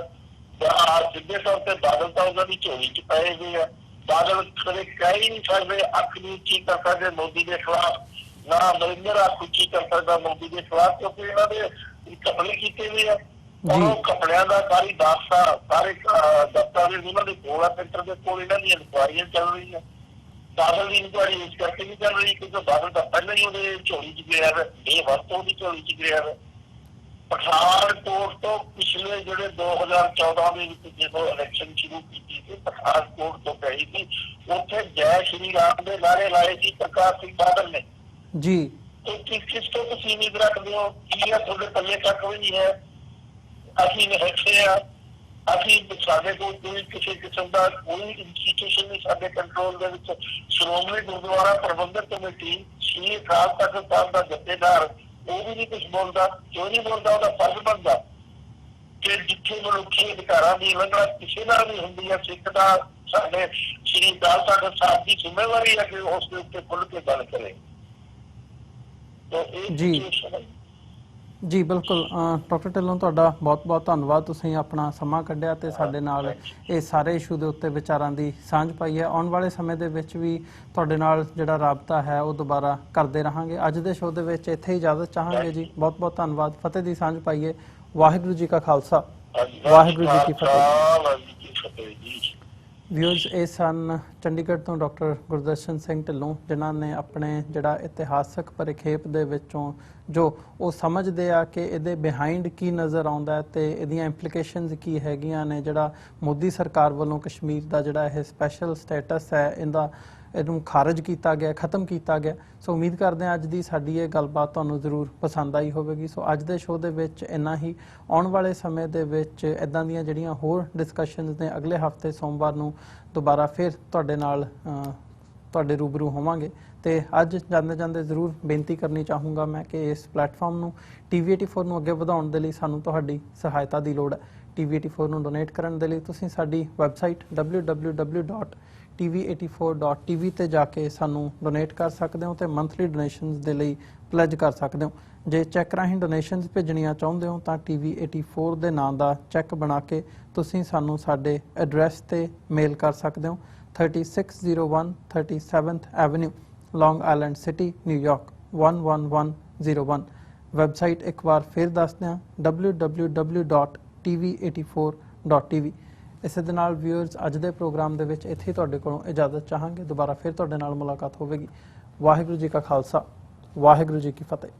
ਸਿੱਧੇ ਤੌਰ ਤੇ ਬਾਦਲ ਤਾਂ ਉਹਨਾਂ ਦੀ ਝੋਲੀ ਚ ਪਏ ਹੋਏ ਆ। ਬਾਦਲ ਕਦੇ ਕਹਿ ਹੀ ਨਹੀਂ ਸਕਦੇ, ਅੱਖ ਦੀ ਉੱਚੀ ਕਰ ਸਕਦੇ ਮੋਦੀ ਦੇ ਖਿਲਾਫ, ਨਾ ਅਮਰਿੰਦਰ ਅੱਖ ਉੱਚੀ ਕਰ ਸਕਦਾ ਮੋਦੀ ਦੇ ਖਿਲਾਫ, ਕਿਉਂਕਿ ਇਹਨਾਂ ਦੇ ਕਪੜੇ ਕੀਤੇ ਹੋਏ ਆ। ਉਹ ਕੱਪੜਿਆਂ ਦਾ ਸਾਰੀ ਦਾਸਤਾ, ਸਾਰੇ ਦਸਤਾਵੇਜ਼ ਉਹਨਾਂ ਦੇ ਕੋਲ ਆ, ਸੈਂਟਰ ਦੇ ਕੋਲ ਇਹਨਾਂ ਦੀਆਂ ਇਨਕੁਆਰੀਆਂ ਚੱਲ ਰਹੀਆਂ। ਬਾਦਲ ਦੀ ਇਨਕੁਆਰੀ ਇਸ ਕਰਕੇ ਨਹੀਂ ਚੱਲ ਰਹੀ ਕਿਉਂਕਿ ਬਾਦਲ ਤਾਂ ਪਹਿਲਾਂ ਹੀ ਉਹਦੇ ਝੋਲੀ ਚ ਗਿਆ ਹੈ, ਇਹ ਵਰਤੋਂ ਦੀ ਝੋਲੀ ਚ ਗਿਆ ਹੈ। ਪਠਾਨਕੋਟ ਤੋਂ ਪਿਛਲੇ ਜਿਹੜੇ 2014 ਦੇ ਵਿੱਚ ਜਦੋਂ ਇਲੈਕਸ਼ਨ ਸ਼ੁਰੂ ਕੀਤੀ ਸੀ, ਪਠਾਨਕੋਟ ਤੋਂ ਕਹੀ ਸੀ, ਉੱਥੇ ਜੈ ਸ਼੍ਰੀ ਰਾਮ ਦੇ ਨਾਅਰੇ ਲਾਏ ਸੀ ਪ੍ਰਕਾਸ਼ ਸਿੰਘ ਬਾਦਲ ਨੇ ਜੀ। ਕਿਸ ਤੋਂ ਤੁਸੀਂ ਉਮੀਦ ਰੱਖਦੇ ਹੋ? ਕੀ ਹੈ ਤੁਹਾਡੇ ਪੱਲੇ ਤੱਕ ਵੀ ਨਹੀਂ ਹੈ। ਅਸੀਂ ਨਿਹੱਥੇ ਆ, ਅਸੀਂ ਸਾਡੇ ਕੋਲ ਕੋਈ ਕਿਸੇ ਕਿਸਮ ਦਾ ਕੋਈ ਇੰਸਟੀਟਿਊਸ਼ਨ ਨਹੀਂ ਸਾਡੇ ਕੰਟਰੋਲ ਦੇ ਵਿੱਚ। ਸ਼੍ਰੋਮਣੀ ਗੁਰਦੁਆਰਾ ਪ੍ਰਬੰਧਕ ਕਮੇਟੀ, ਸ਼੍ਰੀ ਅਕਾਲ ਤਖ਼ਤ ਸਾਹਿਬ ਦਾ ਜਥੇਦਾਰ, ਉਹ ਵੀ ਨਹੀਂ ਕੁਛ ਬੋਲਦਾ। ਕਿਉਂ ਨਹੀਂ ਬੋਲਦਾ? ਉਹਦਾ ਫਰਜ਼ ਬਣਦਾ ਕਿ ਜਿੱਥੇ ਮਨੁੱਖੀ ਅਧਿਕਾਰਾਂ ਦੀ ਉਲੰਘਣਾ ਕਿਸੇ ਨਾਲ ਵੀ ਹੁੰਦੀ ਹੈ, ਸਿੱਖ ਦਾ, ਸਾਡੇ ਸ਼੍ਰੀ ਅਕਾਲ ਤਖ਼ਤ ਸਾਹਿਬ ਦੀ ਜ਼ਿੰਮੇਵਾਰੀ ਹੈ ਕਿ ਉਸ ਦੇ ਉੱਤੇ ਖੁੱਲ੍ਹ ਕੇ ਗੱਲ ਕਰੇ। ਜੀ ਬਿਲਕੁਲ ਡਾਕਟਰ ਢਿੱਲੋਂ, ਤੁਹਾਡਾ ਬਹੁਤ-ਬਹੁਤ ਧੰਨਵਾਦ। ਤੁਸੀਂ ਆਪਣਾ ਸਮਾਂ ਕੱਢਿਆ ਤੇ ਸਾਡੇ ਨਾਲ ਇਹ ਸਾਰੇ ਇਸ਼ੂ ਦੇ ਉੱਤੇ ਵਿਚਾਰਾਂ ਦੀ ਸਾਂਝ ਪਾਈ ਹੈ। ਆਉਣ ਵਾਲੇ ਸਮੇਂ ਦੇ ਵਿੱਚ ਵੀ ਤੁਹਾਡੇ ਨਾਲ ਜਿਹੜਾ ਰਾਬਤਾ ਹੈ ਉਹ ਦੁਬਾਰਾ ਕਰਦੇ ਰਹਾਂਗੇ। ਅੱਜ ਦੇ ਸ਼ੋਅ ਦੇ ਵਿੱਚ ਇੱਥੇ ਹੀ ਇਜਾਜ਼ਤ ਚਾਹਾਂਗੇ ਜੀ। ਬਹੁਤ-ਬਹੁਤ ਧੰਨਵਾਦ। ਫਤਿਹ ਦੀ ਸਾਂਝ ਪਾਈਏ। ਵਾਹਿਗੁਰੂ ਜੀ ਕਾ ਖਾਲਸਾ, ਵਾਹਿਗੁਰੂ ਜੀ ਕੀ ਫਤਿਹ। ਵਿਊਅਰਸ, ਇਹ ਸਨ ਚੰਡੀਗੜ੍ਹ ਤੋਂ ਡਾਕਟਰ ਗੁਰਦਰਸ਼ਨ ਸਿੰਘ ਢਿੱਲੋਂ, ਜਿਨ੍ਹਾਂ ਨੇ ਆਪਣੇ ਜਿਹੜਾ ਇਤਿਹਾਸਕ ਪਰਿਖੇਪ ਦੇ ਵਿੱਚੋਂ ਜੋ ਉਹ ਸਮਝਦੇ ਆ ਕਿ ਇਹਦੇ ਬਿਹਾਈਂਡ ਕੀ ਨਜ਼ਰ ਆਉਂਦਾ ਹੈ ਤੇ ਇਹਦੀਆਂ ਇੰਪਲੀਕੇਸ਼ਨਸ ਕੀ ਹੈਗੀਆਂ ਨੇ, ਜਿਹੜਾ ਮੋਦੀ ਸਰਕਾਰ ਵੱਲੋਂ ਕਸ਼ਮੀਰ ਦਾ ਜਿਹੜਾ ਇਹ ਸਪੈਸ਼ਲ ਸਟੇਟਸ ਹੈ ਇਹਨੂੰ ਖਾਰਜ ਕੀਤਾ ਗਿਆ, ਖਤਮ ਕੀਤਾ ਗਿਆ। ਸੋ ਉਮੀਦ ਕਰਦੇ ਹਾਂ ਅੱਜ ਦੀ ਸਾਡੀ ਇਹ ਗੱਲਬਾਤ ਤੁਹਾਨੂੰ ਜ਼ਰੂਰ ਪਸੰਦ ਆਈ ਹੋਵੇਗੀ। ਸੋ ਅੱਜ ਦੇ ਸ਼ੋਅ ਦੇ ਵਿੱਚ ਇੰਨਾ ਹੀ। ਆਉਣ ਵਾਲੇ ਸਮੇਂ ਦੇ ਵਿੱਚ ਇੱਦਾਂ ਦੀਆਂ ਜਿਹੜੀਆਂ ਹੋਰ ਡਿਸਕਸ਼ਨਸ ਨੇ ਅਗਲੇ ਹਫਤੇ ਸੋਮਵਾਰ ਨੂੰ ਦੁਬਾਰਾ ਫਿਰ ਤੁਹਾਡੇ ਨਾਲ ਤੁਹਾਡੇ ਰੂਬਰੂ ਹੋਵਾਂਗੇ। ਤੇ ਅੱਜ ਜਾਂਦੇ ਜਾਂਦੇ ਜ਼ਰੂਰ ਬੇਨਤੀ ਕਰਨੀ ਚਾਹੂੰਗਾ ਮੈਂ ਕਿ ਇਸ ਪਲੇਟਫਾਰਮ ਨੂੰ TV84 ਨੂੰ ਅੱਗੇ ਵਧਾਉਣ ਦੇ ਲਈ ਸਾਨੂੰ ਤੁਹਾਡੀ ਸਹਾਇਤਾ ਦੀ ਲੋੜ ਹੈ। TV84 ਨੂੰ ਡੋਨੇਟ ਕਰਨ ਦੇ ਲਈ ਤੁਸੀਂ ਸਾਡੀ ਵੈਬਸਾਈਟ www.tv84.tv ਤੇ ਜਾ ਕੇ ਸਾਨੂੰ ਡੋਨੇਟ ਕਰ ਸਕਦੇ ਹੋ ਤੇ ਮੰਥਲੀ ਡੋਨੇਸ਼ਨਸ ਦੇ ਲਈ ਪਲੇਜ ਕਰ ਸਕਦੇ ਹੋ। ਜੇ ਚੈੱਕ ਰਾਹੀਂ ਡੋਨੇਸ਼ਨਸ ਭੇਜਣੀਆਂ ਚਾਹੁੰਦੇ ਹੋ ਤਾਂ TV84 ਦੇ ਨਾਂ ਦਾ ਚੈੱਕ ਬਣਾ ਕੇ ਤੁਸੀਂ ਸਾਨੂੰ ਸਾਡੇ ਐਡਰੈਸ ਤੇ ਮੇਲ ਕਰ ਸਕਦੇ ਹੋ। 3601 37th ਐਵਨਿਊ, ਲੌਂਗ ਆਈਲੈਂਡ ਸਿਟੀ, ਨਿਊਯਾਰਕ 11101। ਵੈਬਸਾਈਟ ਇੱਕ ਵਾਰ ਫਿਰ ਦੱਸਦੇ ਹਾਂ www.tv84.tv। ਇਸੇ ਦੇ ਨਾਲ ਵਿਊਅਰਸ, ਅੱਜ ਦੇ ਪ੍ਰੋਗਰਾਮ ਦੇ ਵਿੱਚ ਇੱਥੇ ਤੁਹਾਡੇ ਕੋਲੋਂ ਇਜਾਜ਼ਤ ਚਾਹਾਂਗੇ। ਦੁਬਾਰਾ ਫਿਰ ਤੁਹਾਡੇ ਨਾਲ ਮੁਲਾਕਾਤ ਹੋਵੇਗੀ। ਵਾਹਿਗੁਰੂ ਜੀ ਕਾ ਖਾਲਸਾ, ਵਾਹਿਗੁਰੂ ਜੀ ਕੀ ਫਤਿਹ।